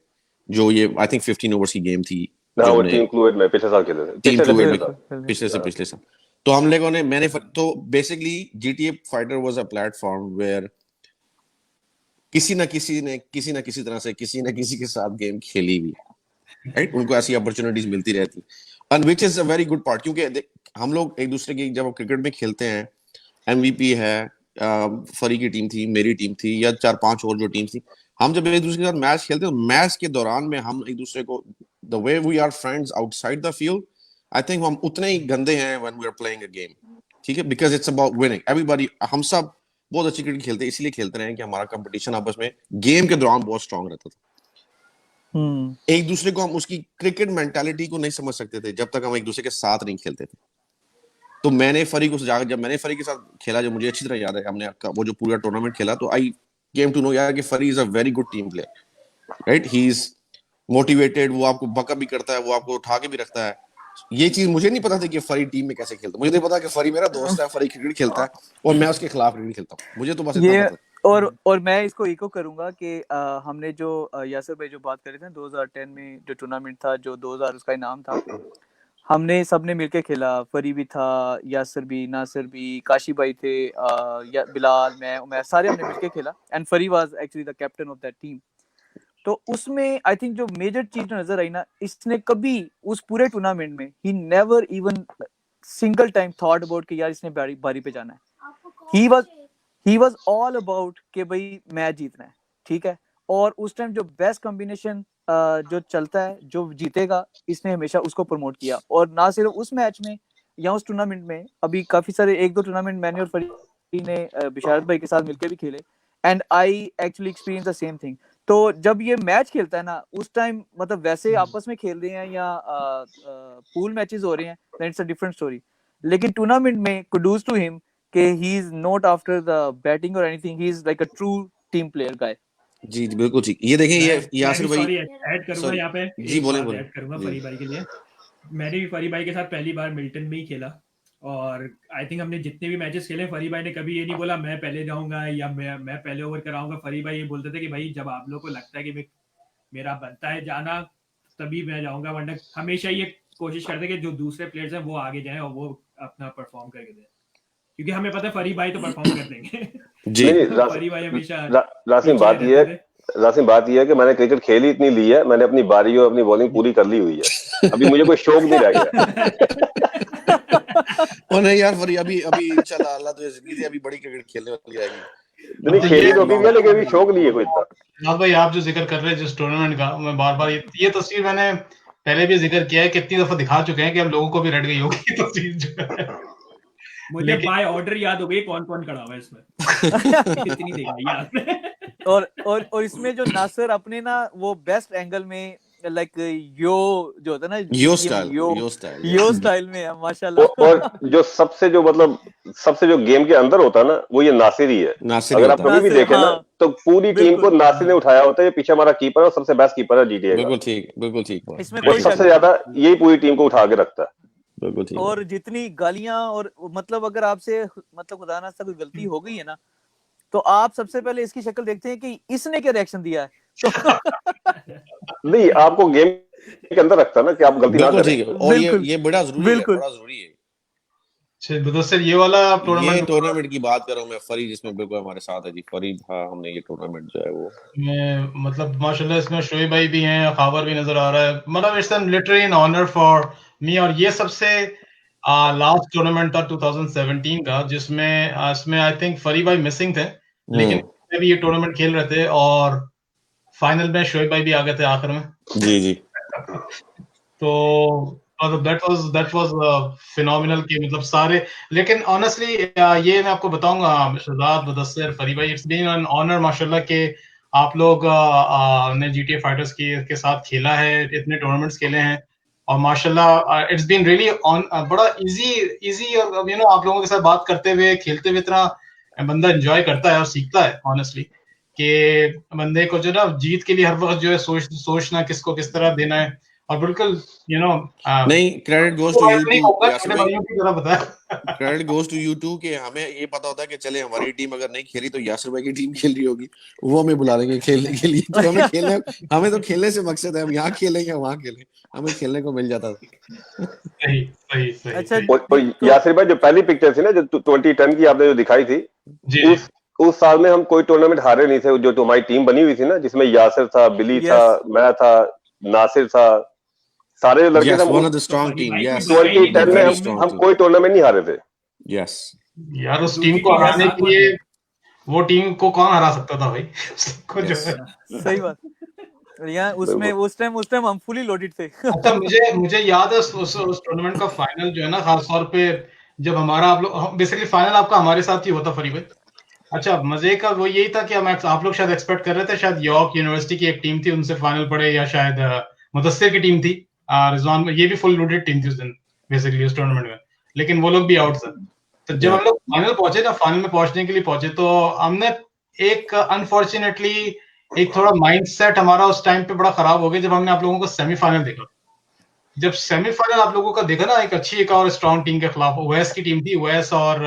जो ये आई थिंक 15 ओवर्स की गेम थी। हाँ, वो टीम फ्लूइड में पिछले साल खेले थे, पिछले साल। तो हम लोगों ने तो basically GTA fighter was a platform where किसी ना किसी तरह से किसी ना किसी के साथ गेम खेली हुई, राइट। उनको ऐसी अपॉर्चुनिटीज मिलती रहती, and which is a very good part, क्योंकि हम लोग एक दूसरे की जब क्रिकेट में खेलते हैं, एमवीपी है, फरी की टीम थी, मेरी टीम थी, या 4-5 और जो टीम थी, हम जब एक दूसरे के साथ मैच खेलते हैं, मैच के दौरान में हम एक दूसरे को the way we are friends outside the field, I think हम उतने ही गंदे हैं when we are playing a game, ठीक है, because it's about winning. Everybody, हम सब बहुत अच्छी क्रिकेट खेलते हैं, इसलिए खेलते रहे कि हमारा कंपटीशन आपस में गेम के दौरान बहुत स्ट्रांग रहता था। एक दूसरे को हम उसकी क्रिकेट मेंटालिटी को नहीं समझ सकते थे जब तक हम एक दूसरे के साथ नहीं खेलते थे। तो मैंने फरी को जब मैंने फरी के साथ खेला, जो मुझे अच्छी तरह याद है, हमने वो जो पूरा टूर्नामेंट खेला, तो आई केम टू नो यार कि फरी is a very good team player, right. He is motivated, वो आपको बकअप भी करता है, वो आपको उठा के भी रखता है। ये चीज मुझे नहीं पता था कि फरी टीम में कैसे खेलता, मुझे नहीं पता कि फरी मेरा दोस्त है, फरी क्रिकेट खेलता है और मैं उसके खिलाफ क्रिकेट खेलता हूँ, मुझे तो बस इतना पता है। और मैं इसको इको करूंगा कि हमने जो यासर भाई जो बात कर रहे थे 2010 में जो टूर्नामेंट था, जो 2000 उसका इनाम था, हमने सबने मिलके खेला। फरी भी था, यासर भी, नासिर भी, काशी भाई थे, या बिलाल, मैं सारे हमने मिलके खेला, एंड फरी was actually the captain of that team. तो उसमें आई थिंक जो मेजर चीज नजर आई ना, इसने कभी उस पूरे टूर्नामेंट में he never even single time thought about कि यार इसने बारी पे जाना है। ही वाज ऑल अबाउट कि भाई मैच जीतना है, ठीक है। और उस टाइम जो बेस्ट कॉम्बिनेशन जो चलता है, जो जीतेगा, इसने हमेशा उसको प्रमोट किया। और ना सिर्फ उस मैच में या उस टूर्नामेंट में, अभी काफी सारे 1-2 टूर्नामेंट मैंने और फरीद ने बिशारत भाई के साथ मिलकर भी खेले, and I actually experience the same thing. तो जब ये मैच खेलता है ना, उस टाइम मतलब वैसे आपस में खेल रहे हैं या पूल मैचेस हो रहे हैं, then it's a different story. लेकिन टूर्नामेंट में कुडूज टू हिम कि he is not after the batting और anything, he is like a true team player guy. जी बिल्कुल ठीक। ये देखें, ये यासिर भाई, सॉरी ऐड करूंगा यहाँ पे, जी बोले ऐड करूंगा फरी भाई के लिए। मैंने भी फरी भाई के साथ पहली बार मिल्टन में ही खेला, और आई थिंक हमने जितने भी मैचेस खेले, फरी भाई ने कभी ये नहीं बोला मैं पहले जाऊंगा या मैं पहले ओवर कराऊंगा। फरी भाई ये बोलते थे कि भाई जब आप लोग को लगता है कि मैं मेरा बनता है जाना तभी मैं जाऊंगा, वरना हमेशा ये कोशिश करते कि जो दूसरे प्लेयर्स हैं वो आगे जाएं और वो अपना परफॉर्म करके दें, क्योंकि हमें पता है फरी भाई तो परफॉर्म कर देंगे। जी नहीं फरी भाई हमेशा रासिम, बात ये है कि मैंने क्रिकेट खेली इतनी ली है, मैंने अपनी बारी और अपनी बॉलिंग पूरी कर ली हुई है, अभी मुझे कोई शौक नहीं रह गया। और नहीं यार फरी, अभी इंशाल्लाह अल्लाह तो जिंदगी दे, अभी बड़ी क्रिकेट खेलने वाली आएगी। नहीं खेली तो अभी मैं, लेकिन अभी शौक नहीं है कोई इतना। हाँ भाई, आप जो जिक्र कर रहे हैं जिस टूर्नामेंट का, मैं बार बार ये तस्वीर मैंने पहले भी जिक्र किया है, कितनी दफा दिखा चुके हैं कि हम लोगों को भी रट गई होगी ये तस्वीर जो है। मुझे बाय ऑर्डर याद हो गई कौन कौन खड़ा हुआ है इसमें। कितनी देखा याद। और इसमें जो नासिर अपने ना वो बेस्ट एंगल में लाइक यो जो होता है ना, यो स्टाइल में है माशाल्लाह। और जो सबसे जो गेम के अंदर होता है ना, वो ये नासिर ही है। अगर आप कभी भी देखें ना, तो पूरी टीम को नासिर ने उठाया होता है। ये पीछे हमारा कीपर है और सबसे बेस्ट कीपर है जीटीए का। बिल्कुल ठीक। इसमें कोई सबसे ज्यादा यही पूरी टीम को उठा के रखता है। और जितनी गालियां और मतलब अगर आपसे मतलब खुदा ना कोई गलती हो गई है ना, तो आप सबसे पहले इसकी शक्ल देखते हैं कि इसने क्या रिएक्शन दिया है। नहीं, आपको गेम के अंदर रखता है ना कि आप गलती ना करें। और ये बड़ा जरूरी है। मुदस्सिर, ये वाला टूर्नामेंट की बात कर रहा हूं मैं, फरीद जिसमें बिल्कुल हमारे साथ है जी। फरीद, हाँ, हमने ये टूर्नामेंट जो है वो मतलब माशाल्लाह इसमें शोएब भाई भी हैं, खावर भी नजर आ रहा है। मतलब it's an literally an honour for me. और ये सबसे लास्ट टूर्नामेंट था 2017 का, जिसमें इसमें आई थिंक फरी भाई मिसिंग थे, लेकिन भी ये टूर्नामेंट खेल रहे थे और फाइनल में शोएब भाई भी आ गए थे आखिर में। जी। तो that was phenomenal कि मतलब सारे। लेकिन ऑनेस्टली ये मैं आपको बताऊंगा शहजाद, मुदस्सिर, फरी भाई, इट्स बीन एन ऑनर माशाल्लाह के आप लोग ने जीटीए फाइटर्स के साथ खेला है, इतने टूर्नामेंट्स खेले हैं और माशाल्लाह इट्स बीन रियली बड़ा इजी और यू नो आप लोगों के साथ बात करते हुए, खेलते हुए इतना बंदा एंजॉय करता है और सीखता है ऑनेस्टली कि बंदे को जो ना जीत के लिए हर वक्त जो है सोचना किसको किस तरह देना है। और बिल्कुल यू नो नहीं, credit goes to you too, credit goes to you too कि हमें ये पता होता है कि चले हमारी टीम अगर नहीं खेली तो यासिर भाई की टीम खेल रही होगी, वो हमें बुला लेंगे खेलने के लिए। तो हमें तो खेलने से मकसद है, हम यहाँ खेलेंगे वहाँ खेलें, हमें खेलने को मिल जाता था। सही। अच्छा, यासिर भाई, जो पहली पिक्चर थी ना जो 2010 की आपने जो दिखाई थी, उस साल में हम कोई टूर्नामेंट हारे नहीं थे। जो हमारी टीम बनी हुई थी ना, जिसमें यासिर था, बिली था, मैं था, नासिर था, सारे लड़के थे। 2010 में हम कोई टूर्नामेंट नहीं हारे थे। यार उस टीम को हराने के लिए वो टीम को कौन हरा सकता था भाई? उसको जो है सही बात यार, उसमें उस टाइम हम फुली लोडेड थे। अच्छा, मुझे याद है उस टूर्नामेंट का फाइनल जो है ना, खास तौर पे जब हमारा आप लोग बेसिकली फाइनल आपका हमारे साथ ही होता फरी भाई। अच्छा, मजे का वो यही था कि आप लोग शायद एक्सपेक्ट कर रहे थे शायद यॉर्क यूनिवर्सिटी की एक टीम थी उनसे फाइनल पड़े, या शायद मुदस्सिर की टीम थी रिजवान में, ये भी फुल लोडेड टीम थी उस दिन बेसिकली उस टूर्नामेंट में, लेकिन वो लोग भी आउट थे। तो जब हम लोग फाइनल पहुंचे ना, फाइनल में पहुंचने के लिए पहुंचे, तो हमने एक अनफॉर्चुनेटली एक थोड़ा माइंडसेट हमारा उस टाइम पे बड़ा खराब हो गया जब हमने आप लोगों को सेमीफाइनल देखा। जब सेमीफाइनल आप लोगों का देखा ना, एक और स्ट्रॉन्ग टीम के खिलाफ, ओवैस की टीम थी, ओवैस और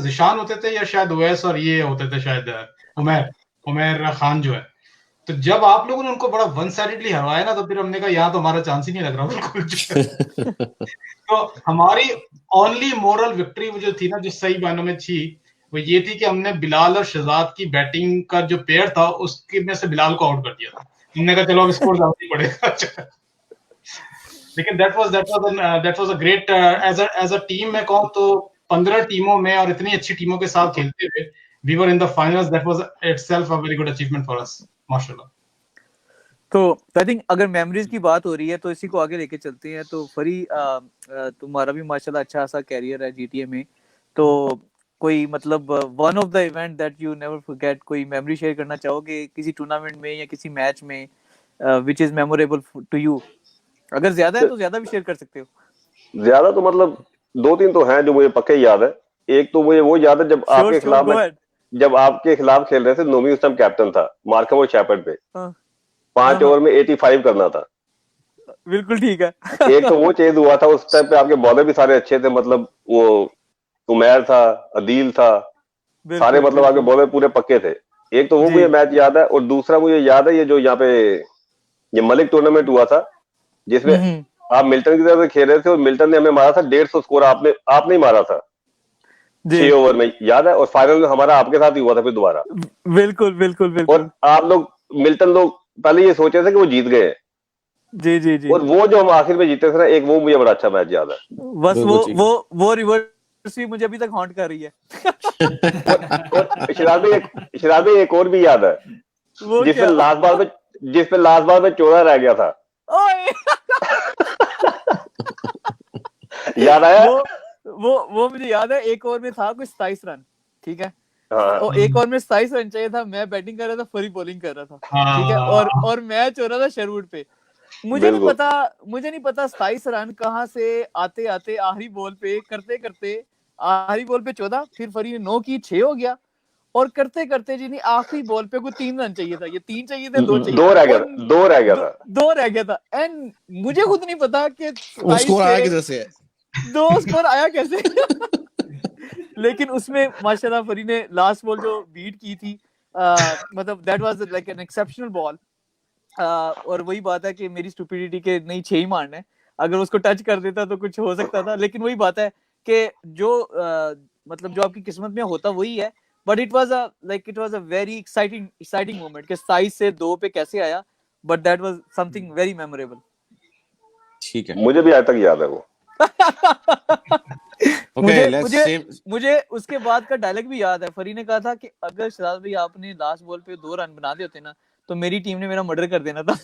जिशान होते थे, या शायद ओवैस और ये होते थे शायद उमैर खान जो है। तो जब आप लोगों ने उनको बड़ा वन साइडेडली हरवाया ना, तो फिर हमने कहा यहाँ तो हमारा चांस ही नहीं लग रहा बिल्कुल। तो हमारी ओनली मोरल विक्ट्री वो जो थी ना, जो सही मायनों में थी, वो ये थी कि हमने बिलाल और शहजाद की बैटिंग का जो पेयर था उसके में से बिलाल को आउट कर दिया था। हमने कहा चलो अब स्कोर ज्यादा ही पड़ेगा। लेकिन that was a great as a team में कहूं तो 15 टीमों में और इतनी अच्छी टीमों के साथ खेलते हुए we were in the finals. That was itself a very good achievement for us, माशाल्लाह। तो आई थिंक अगर मेमोरीज की बात हो रही है तो इसी को आगे लेके चलते हैं। तो फरी, तुम्हारा भी माशाल्लाह अच्छा सा कैरियर है जीटीए में, तो कोई मतलब one of the event that you never forget, कोई मेमोरी शेयर करना चाहोगे किसी टूर्नामेंट में या किसी मैच में which is memorable to you? अगर ज्यादा है तो ज्यादा भी शेयर कर सकते हो। ज्यादा तो मतलब 2-3 तो हैं जो मुझे पक्के याद है। एक तो मुझे वो याद है जब आपके खिलाफ खेल रहे थे, नोमी उस टाइम कैप्टन था, मार्कम और शैपर्ड पे 5 ओवर में 85 करना था। बिल्कुल ठीक है। एक तो वो चेज हुआ था, उस टाइम पे आपके बॉलर भी सारे अच्छे थे, मतलब वो उमैर था, अदील था, सारे मतलब आपके बॉलर पूरे पक्के थे। एक तो वो जी। मुझे मैच याद है, और दूसरा मुझे याद है ये जो यहाँ पे ये मलिक टूर्नामेंट हुआ था, जिसमें आप मिल्टन की तरफ से खेल रहे थे और मिल्टन ने हमें मारा था 150 स्कोर, आपने ही मारा था जी 6 ओवर में, याद है? और फाइनल में हमारा आपके साथ ही हुआ था फिर दोबारा। बिल्कुल बिल्कुल बिल्कुल। और आप लोग मिल्टन लोग पहले ये सोचे थे कि वो जीत गए हैं, जी जी जी। और वो जो हम आखिर में जीते थे ना, एक वो मुझे बड़ा अच्छा मैच याद है। बस बिल्कुल ठीक। वो रिवर्स भी मुझे अभी तक हॉन्ट कर रही है। और शराब में एक और भी याद है, वो जिसमें क्या? लास्ट बार में 14 रह गया था, ओए याद आया? वो मुझे याद है, एक ओवर में था कुछ 27 रन, ठीक है, हाँ और एक ओवर में 27 रन चाहिए था, मैं बैटिंग कर रहा था, फरी बॉलिंग कर रहा था, ठीक है, हाँ और मैच हो रहा था शेरवुड पे। मुझे नहीं पता 27 रन कहाँ से आते आते आखिरी बॉल पे करते करते, आखिरी बॉल पे 14, फिर फरी ने 9 की 6 हो गया, और करते करते जी नहीं आखिरी बॉल पे कोई 3 रन चाहिए था, ये 3 चाहिए थे, 2 चाहिए, 2 रह गया था। एंड मुझे खुद नहीं पता कि वो स्कोर आया किधर से? 2 स्कोर आया कैसे। लेकिन उसमें माशाल्लाह फरी ने लास्ट बॉल जो बीट की थी, मतलब that was like an exceptional ball, और वही बात है कि मेरी स्टूपिडिटी के नहीं 6 ही मारने हैं, अगर उसको टच कर देता तो कुछ हो सकता था, लेकिन वही बात है कि जो मतलब जो आपकी किस्मत में होता वही है, but it was a very exciting moment कि 27 से 2 पे कैसे आया, but that was something very memorable. ठीक है, मुझे भी आज तक याद है वो। मुझे उसके बाद का डायलॉग भी याद है, फरी ने कहा था कि अगर शराज भाई आपने लास्ट बॉल पे 2 रन बना दिए होते ना, तो मेरी टीम ने मेरा मर्डर कर देना था।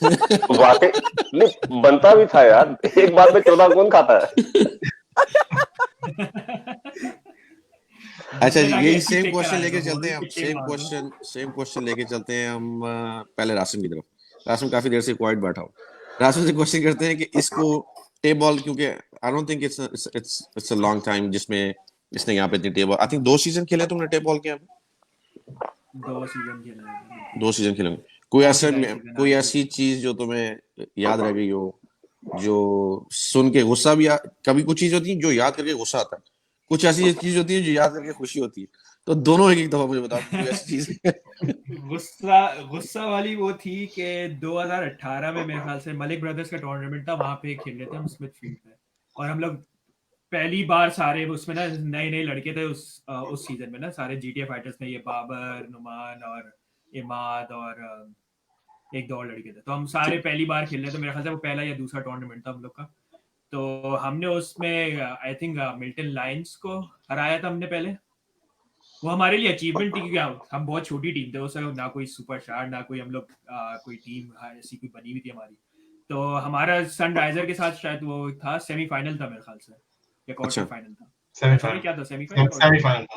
वाकई नहीं बनता भी था यार, एक बार में 14 कौन खाता है? अच्छा जी, यही सेम क्वेश्चन लेके चलते हैं हम, सेम क्वेश्चन लेके चलते हैं हम पहले रासिम की तरफ। रासिम काफी देर से क्वाइट बैठा हो, रासिम से क्वेश्चन करते हैं कि इसको टेप बॉल, क्योंकि आई don't think it's a long time जिसमें इसने यहाँ पे इतनी tape ball, I think 2 season खेले तुमने टेप बॉल के यहाँ पे? 2 सीजन खेले हैं। 2 सीजन खेले। कोई ऐसी चीज जो तुम्हें याद रह गई हो, जो सुन के गुस्सा भी कभी कुछ चीज होती है जो याद करके गुस्सा आता है, कुछ ऐसी चीज होती है जो याद करके खुशी होती है, तो दोनों एक दफा मुझे बताओ कोई ऐसी चीज। गुस्सा वाली वो थी कि 2018 में मेरे ख्याल से मलिक ब्रदर्स का टूर्नामेंट था, वहां पे खेल रहे थे हम स्मिथ फील्ड पे, और हम लोग पहली बार सारे उसमें ना नए लड़के थे उस सीजन में ना, सारे जीटीए फाइटर्स में, ये बाबर, नुमान और इमाद और एक दो और लड़के थे, तो हम सारे पहली बार खेल रहे थे, मेरे ख्याल से वो पहला या दूसरा टूर्नामेंट था हम लोग का। तो हमने उसमें आई थिंक मिल्टन लायंस को हराया था हमने पहले। वो हमारे लिए अचीवमेंट थी, क्योंकि हम बहुत छोटी टीम थे उस समय, ना कोई सुपरस्टार, ना कोई हम लोग कोई टीम ऐसी कोई बनी हुई थी हमारी। तो हमारा सनराइजर के साथ शायद वो था, सेमीफाइनल था मेरे ख्याल से, या क्वार्टर फाइनल था,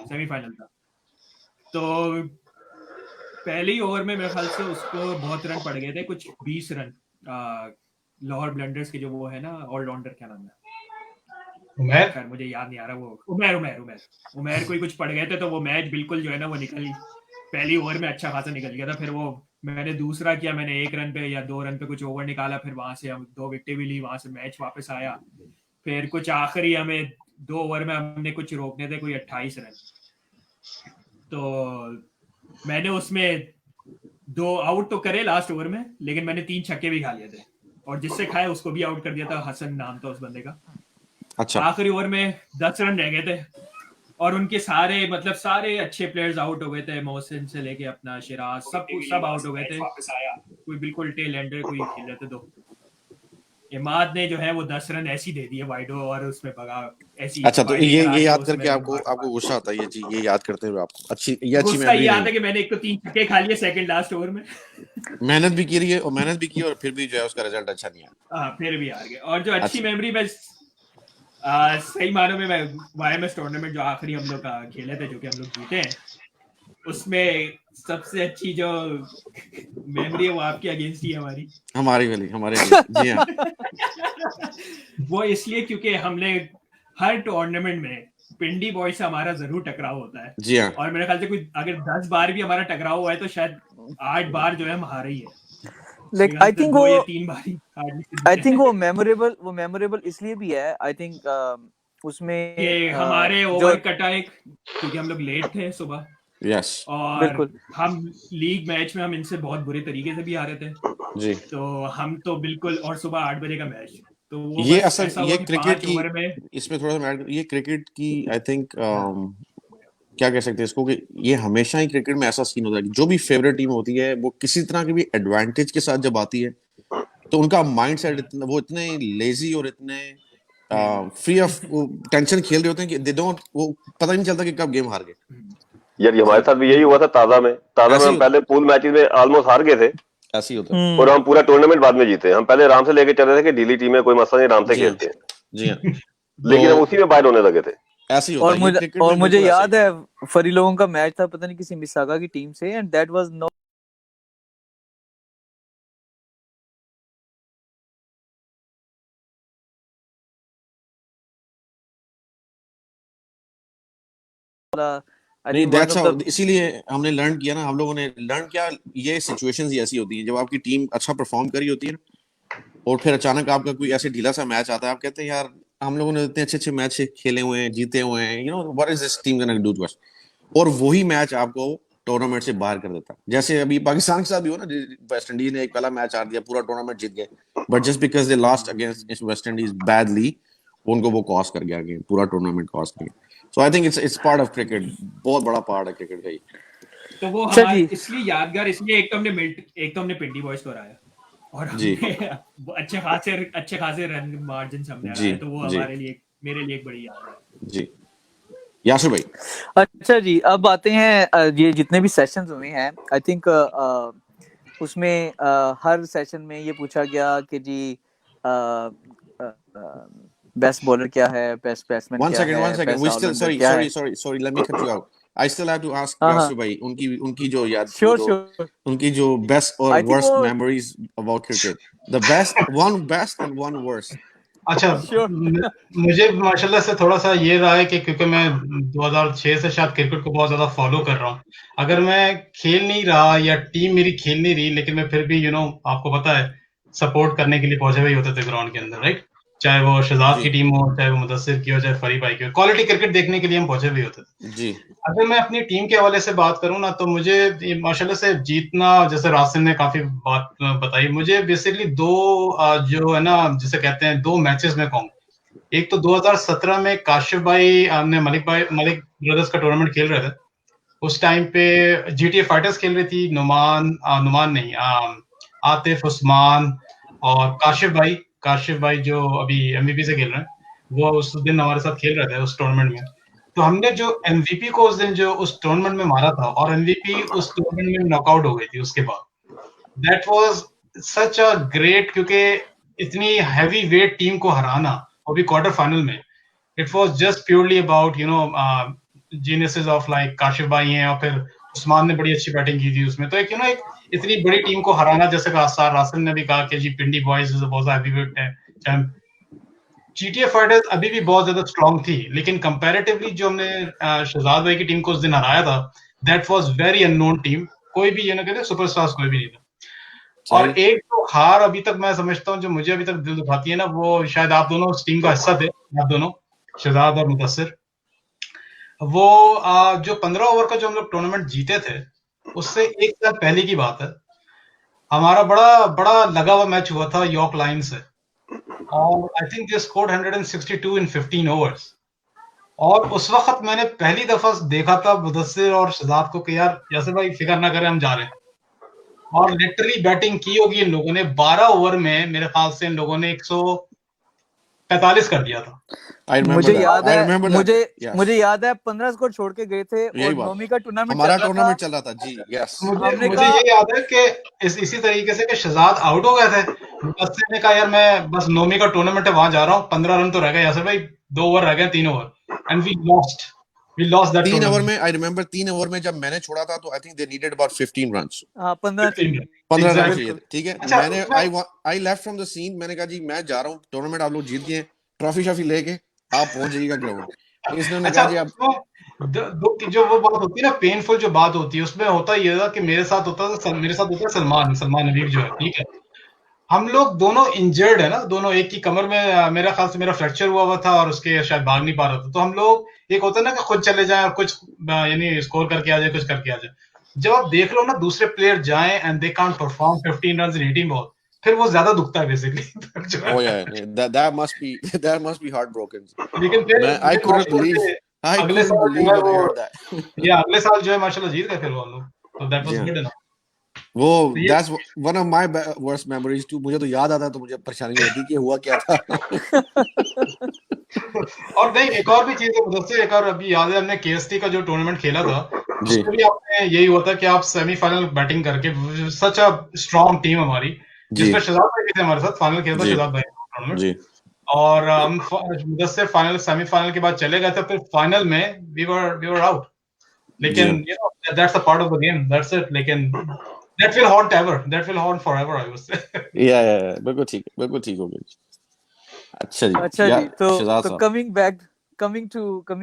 सेमीफाइनल था। तो पहले ही ओवर में मेरे ख्याल से उसको बहुत रन पड़ गए थे, कुछ 20 रन, लाहौर ब्लंडर्स के जो वो है ना ऑलराउंडर, क्या नाम है, खैर मुझे याद नहीं आ रहा, वो उमैर कोई कुछ पड़ गए थे, तो वो मैच बिल्कुल जो है ना वो निकल, पहली ओवर में अच्छा खासा निकल गया था। फिर वो मैंने दूसरा किया, मैंने 1 रन पे या 2 रन पे कुछ ओवर निकाला, फिर वहां से हम 2 विकेटें भी ली, वहां से मैच वापस आया। फिर कुछ आखिरी हमें 2 ओवर में हमने कुछ रोकने थे, कोई 28 रन, तो मैंने उसमें 2 आउट तो करे लास्ट ओवर में, लेकिन मैंने 3 छक्के भी खा लिए थे, और जिससे खाए उसको भी आउट कर दिया था, हसन नाम था उस बंदे का। अच्छा। आखिरी ओवर में 10 रन रह गए थे, और उनके सारे अच्छे प्लेयर्स आउट हो गए थे, मोहसिन से लेके अपना शिराज, सब आउट हो गए थे, कोई बिल्कुल टेल एंडर कोई खेल रहे थे। तो इमाद ने जो है वो 10 रन ऐसी दे दिए वाइडो, और उसमें भगा ऐसी। अच्छा, तो ये याद करके आपको गुस्सा आता है, ये याद करते हुए आपको अच्छी गुस्सा ये आता है कि मैंने एक तो 3 छक्के खा लिए सेकंड लास्ट ओवर में, मेहनत भी की और फिर भी जो है उसका रिजल्ट अच्छा नहीं आया। फिर भी हार गए। और जो अच्छी मेमोरी में सही मानों में, मैं वाईएमएस टूर्नामेंट जो आखिरी हम लोग खेले थे, जो कि हम लोग जीते हैं, उसमें सबसे अच्छी जो मेमोरी है वो आपके अगेंस्ट ही है, हमारे जी हाँ। वो इसलिए क्योंकि हमने हर टूर्नामेंट में पिंडी बॉय से हमारा जरूर टकराव होता है, जी हाँ, और मेरे ख्याल से कोई अगर 10 बार भी हमारा टकराव हुआ है तो शायद 8 बार जो है हम हारे ही है। Like I think वो 3 बार ही I think वो मेमोरेबल इसलिए भी है, I think उसमें ये हमारे ओवर कटा एक, क्योंकि हम लोग लेट थे सुबह, यस और बिल्कुल। हम लीग मैच में हम इनसे बहुत बुरे तरीके से भी हारे थे, जी। तो हम तो बिल्कुल, और सुबह 8 बजे का मैच, तो वो ये बस असल ऐसा ये हुआ कि क्रिकेट 5 की, ओवर में इसमें थोड़ा सा ये क्रिकेट की आई थिंक क्या कह सकते हैं इसको, कि ये हमेशा ही क्रिकेट में ऐसा सीन होता है कि जो भी फेवरेट टीम होती है वो किसी तरह की भी एडवांटेज के साथ जब आती है तो उनका माइंड सेट इतना, वो इतने लेजी और इतने फ्री ऑफ टेंशन खेल रहे होते हैं कि दे डोंट, वो पता ही नहीं चलता कि कब गेम हार गए। यार ये हमारे साथ भी यही हुआ था ताजा में ऐसे ही हम पहले पूल मैचेस में ऑलमोस्ट हार गए थे ऐसे ही होता है। और हम पूरा टूर्नामेंट बाद में जीते। हम पहले आराम से लेके चल रहे थे कि ढीली टीम है, कोई मसला नहीं, आराम से जी हाँ, खेलते हैं, जी हाँ। लेकिन हम तो उसी में बाहर होने लगे थे। ऐसे ही होता और है ये मुझे क्रिकेट और में, मुझे बिल्कुल ऐसे याद है फरी लोगों का मैच था, पता नहीं किसी मिसागा की टीम से, एंड दैट वाज नो आई नहीं, think one that's of how, the इसीलिए हमने लर्न किया ना, हम लोगों ने लर्न किया। ये सिचुएशंस ही ऐसी होती हैं जब आपकी टीम अच्छा परफॉर्म करी होती है और फिर अचानक आपका कोई ऐसे ढीला सा मैच आता है, आप कहते हैं यार हम लोगों ने इतने अच्छे अच्छे मैच खेले हुए हैं, जीते हुए हैं, you know what is this team gonna do to us, और वही मैच आपको टूर्नामेंट से बाहर कर देता है। जैसे अभी पाकिस्तान के साथ भी हो ना, वेस्ट इंडीज ने एक पहला मैच हार दिया, पूरा टूर्नामेंट जीत गए, but just because they lost against West Indies badly, उनको वो कॉस्ट कर गया, गेम पूरा टूर्नामेंट कॉस्ट कर गया। So I think it's part of cricket, बहुत बड़ा पार्ट है क्रिकेट का ये। तो वो अच्छा हमारे जी। इसलिए यादगार, इसलिए एक तो हमने पिंडी बॉयज को हराया और जी हमने वो अच्छे खासे रन मार्जिन से हमने जी हराया, तो वो जी हमारे लिए, मेरे लिए एक बड़ी याद है। जी। यासर भाई, अच्छा जी, अब आते हैं ये जितने भी सेशंस हुए हैं, आई थिंक उसमें हर सेशन में ये पूछा गया कि जी बेस्ट बॉलर क्या है, बेस्ट बैट्समैन one क्या second, है, one second. Best We still, all rounder क्या है। sorry. Let me cut you out. I still have to ask हाँ हाँ, यासर भाई, उनकी उनकी जो याद, वो श्योर जो श्योर, उनकी जो बेस्ट और आई थिंक वर्स्ट वो memories about cricket. The one best and one worst. अच्छा, श्योर मुझे माशाल्लाह से थोड़ा सा ये रहा है कि क्योंकि मैं 2006 से शायद क्रिकेट को बहुत ज्यादा फॉलो कर रहा हूँ। अगर मैं खेल नहीं रहा या टीम मेरी खेल नहीं रही, लेकिन मैं फिर भी आपको पता है सपोर्ट करने के लिए पहुंचे हुए होते थे ग्राउंड के अंदर, राइट? चाहे वो शहजाद जी की टीम हो, चाहे वो मुदस्सिर की हो, चाहे फरी भाई की हो, क्वालिटी क्रिकेट देखने के लिए हम पहुंचे हुए होते थे। जी अगर मैं अपनी टीम के हवाले से बात करूं ना, तो मुझे माशाल्लाह से जीतना, जैसे रासिम ने काफी बात बताई, मुझे बेसिकली जो है ना, जिसे कहते हैं दो मैचेस में कहूँ। एक तो 2017 में काशिफ भाई ने मलिक ब्रदर्स का टूर्नामेंट खेल रहे थे। उस टाइम पे जीटीए फाइटर्स खेल रही थी, नुमान नहीं, आतिफ, उस्मान और काशिफ भाई जो अभी एमवीपी से खेल रहे हैं, वो उस दिन हमारे साथ खेल रहे थे उस टूर्नामेंट में। तो हमने जो एमवीपी को उस दिन जो उस टूर्नामेंट में मारा था, और एमवीपी उस टूर्नामेंट में नॉकआउट हो गई थी उसके बाद। That was such a great, क्योंकि इतनी हैवी वेट टीम को हराना, वो भी क्वार्टर फाइनल में, it was just purely about geniuses of like Kashif भाई हैं, और फिर उस्मान ने बड़ी अच्छी बैटिंग की थी उसमें। तो एक एक इतनी बड़ी टीम को हराना, जैसे रासिम ने भी कहा कि जी पिंडी बॉयज बहुत हैवीवेट है। जीटीए फाइटर्स अभी भी बहुत ज्यादा स्ट्रांग थी, लेकिन कंपैरेटिवली जो हमने शहजाद भाई की टीम को उस दिन हराया था, that was very unknown team. कोई भी कहते सुपरस्टार्स कोई भी नहीं था। और सही। एक तो हार अभी तक मैं समझता हूँ, जो मुझे अभी तक दिल दुखाती है ना, वो शायद आप दोनों उस टीम का हिस्सा थे, आप दोनों, शहजाद और मुदस्सिर। वो जो 15 ओवर का जो हम लोग टूर्नामेंट जीते थे, उससे एक साल पहले की बात है। हमारा बड़ा बड़ा लगा हुआ मैच हुआ था यॉर्क लाइन से, और I think they scored 162 in 15 overs. और उस वक्त मैंने पहली दफा देखा था मुदस्सिर और शहजाद को कि यार यासिर भाई फिक्र ना करें, हम जा रहे हैं। और लिटरली बैटिंग की होगी इन लोगों ने, 12 ओवर में मेरे ख्याल से इन लोगों ने 145 कर दिया था। मुझे याद है, मुझे yes. याद है 15 स्कोर छोड़ के गए थे यही और बात, नौमी का टूर्नामेंट हमारा चल रहा टूर्नामेंट था। चल रहा था जी। यस, हमने मुझे कहा ये याद है कि इसी तरीके से कि शहजाद आउट हो गए थे, मुदस्सिर ने कहा यार मैं बस नौमी का टूर्नामेंट है, वहां जा रहा हूँ, 15 रन तो रह गए यासिर भाई, 2 ओवर रह गए, 3 over, and we lost that 3 over tournament. में, आई रिमेंबर 3 ओवर में जब मैंने छोड़ा था तो I think they needed about 15 runs, हाँ 15 चाहिए, 15 रन एग्जैक्टली। चाहिए थे, ठीक है। अच्छा, मैंने I left from the scene, मैंने कहा जी मैं जा रहा हूँ, टूर्नामेंट आप लोग जीत गए, ट्रॉफी शॉफी लेके आप पहुंच जाइएगा ग्राउंड। इसने अच्छा, कहा जी आप, जो वो बात होती है ना, पेनफुल जो बात होती है, उसमें होता ये था कि मेरे साथ होता है सलमान हबीब जो है, ठीक है। हम लोग दोनों इंजर्ड है ना, दोनों, एक की कमर में मेरा ख्याल से मेरा फ्रैक्चर हुआ था और उसके शायद भाग नहीं पा रहा था, तो हम लोग एक होता है ना कि खुद चले जाएं और कुछ यानी स्कोर करके आ जाए, कुछ करके आ जाए। जब आप देख लो ना दूसरे प्लेयर जाएं and they can't perform 15 run in 18 ball, फिर वो ज्यादा दुखता है basically. Oh yeah, that must be heartbroken. लेकिन फिर Man, I couldn't believe अगले साल जो है when I वो, heard that. या अगले साल जो है माशाल्लाह जीत गए फिर वो हम लोग, तो that was Yeah. Good enough. वो तो ये that's one of my worst memories too. मुझे तो याद आता है तो मुझे परेशानी होती है कि हुआ क्या था. और नहीं, एक और भी चीज है उधर से, एक और अभी याद है हमने केएसटी का जो टूर्नामेंट खेला था, जी उसमें भी आपने यही हुआ था कि आप सेमीफाइनल बैटिंग करके, सच अ स्ट्रॉन्ग टीम हमारी, जी जिसमें शहजाद भाई भी थे हमारे साथ, फाइनल खेला था जी शहजाद भाई टूर्नामेंट, जी और हम मुदस्सिर फाइनल सेमीफाइनल के बाद चले गए थे, फिर फाइनल में वी वर आउट, जी लेकिन you know that's a part of the game, that's it, लेकिन that will haunt ever, that will haunt forever, I would say. या बिल्कुल ठीक हो गई. अच्छा जी अच्छा या जी, तो शहजाद साहब. Coming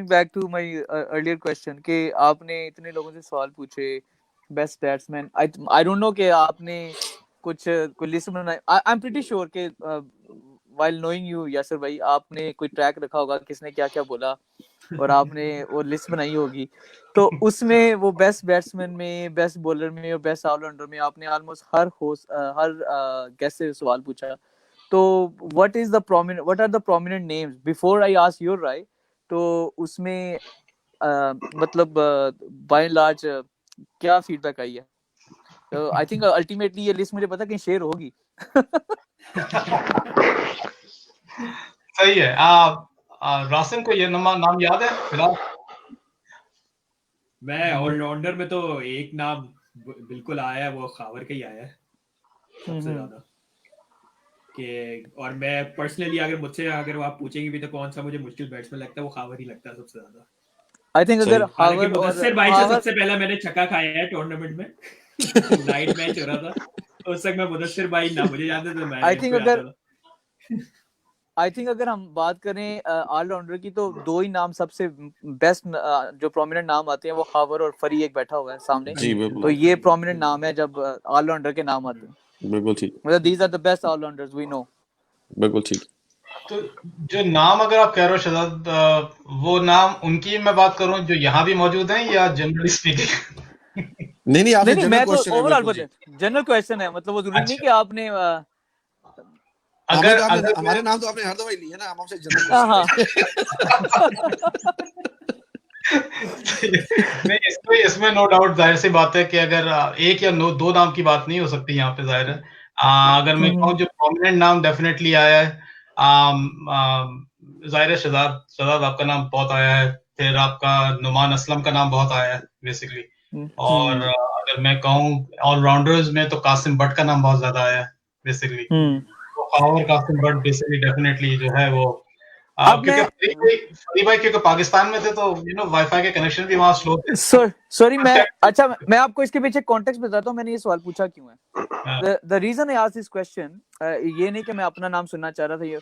back to my earlier question कि आपने इतने लोगों से सवाल पूछे, best batsman, I don't know कि आपने कोई लिस्ट बनाई, आई एम प्रीटी श्योर कि व्हाइल नोइंग यू यासिर भाई, आपने कोई ट्रैक रखा होगा किसने क्या क्या बोला और आपने वो लिस्ट बनाई होगी, तो उसमें वो बेस्ट बैट्समैन में, बेस्ट बॉलर में और बेस्ट ऑलराउंडर में आपने ऑलमोस्ट हर गेस्ट से सवाल पूछा, तो what are the prominent names before I ask your राय, तो उसमें मतलब बाय एंड लार्ज क्या फीडबैक आई है? तो आई थिंक अल्टीमेटली ये लिस्ट मुझे पता कहीं शेयर होगी। सही है। रासिम को ये नाम याद है फिलहाल? मैं ऑलराउंडर में तो एक नाम बिल्कुल आया है, वो खावर का ही आया है सबसे ज्यादा कि, और मैं पर्सनली अगर आप पूछेंगे भी तो कौन सा मुझे मुश्किल बैट्समैन लगता है, वो खावर ही लगता है सबसे ज्यादा। आई थिंक अगर हालांकि हावर मुदस्सिर भाई से सबसे पहला मैंने छक्का खाया है टूर्नामेंट में, नाइट मैच हो रहा था, तो उस वक्त मैं मुदस्सिर भाई ना मुझे याद है तो मैं आई थिंक अगर हम बात करें ऑलराउंडर की, तो दो ही नाम सबसे बेस्ट जो प्रोमिनेंट नाम आते हैं वो खावर और फरी एक बैठा हुआ है सामने, तो ये प्रोमिनेंट नाम है जब ऑलराउंडर के नाम आते हैं। बिल्कुल ठीक, मतलब these are the best all rounders we know. बिल्कुल ठीक। तो जो नाम अगर आप कह रहे हो शहजाद, वो नाम उनकी मैं बात करूं जो यहाँ भी मौजूद हैं या जनरली स्पीकिंग? नहीं आपसे नहीं, मैं तो ओवरऑल जनरल क्वेश्चन है, मतलब वो जरूरी नहीं कि आपने अगर हमारे नाम तो आपने हर दफा लिए ना, हम आपसे जनरल नहीं, इसमें नो डाउट, जाहिर सी बात है कि अगर एक या दो नाम की बात नहीं हो सकती यहाँ पे, जाहिर है। अगर मैं कहूँ जो प्रोमिनेंट नाम डेफिनेटली आया है, जाहिर है शहजाद आपका नाम बहुत आया है, फिर आपका नुमान असलम का नाम बहुत आया है बेसिकली, और अगर मैं कहूँ ऑलराउंडर्स में तो कासिम बट का नाम बहुत ज्यादा आया है बेसिकली, और कासिम बट बेसिकली डेफिनेटली जो है वो, क्योंकि क्योंकि पाकिस्तान में थे तो यू नो वाईफाई के कनेक्शन भी वहाँ स्लो थे। सॉरी, मैं आपको इसके पीछे कॉन्टेक्स्ट बताता हूँ, मैंने ये सवाल पूछा क्यों है। The reason I asked this question, ये नहीं कि मैं अपना नाम सुनना चाह रहा था, ये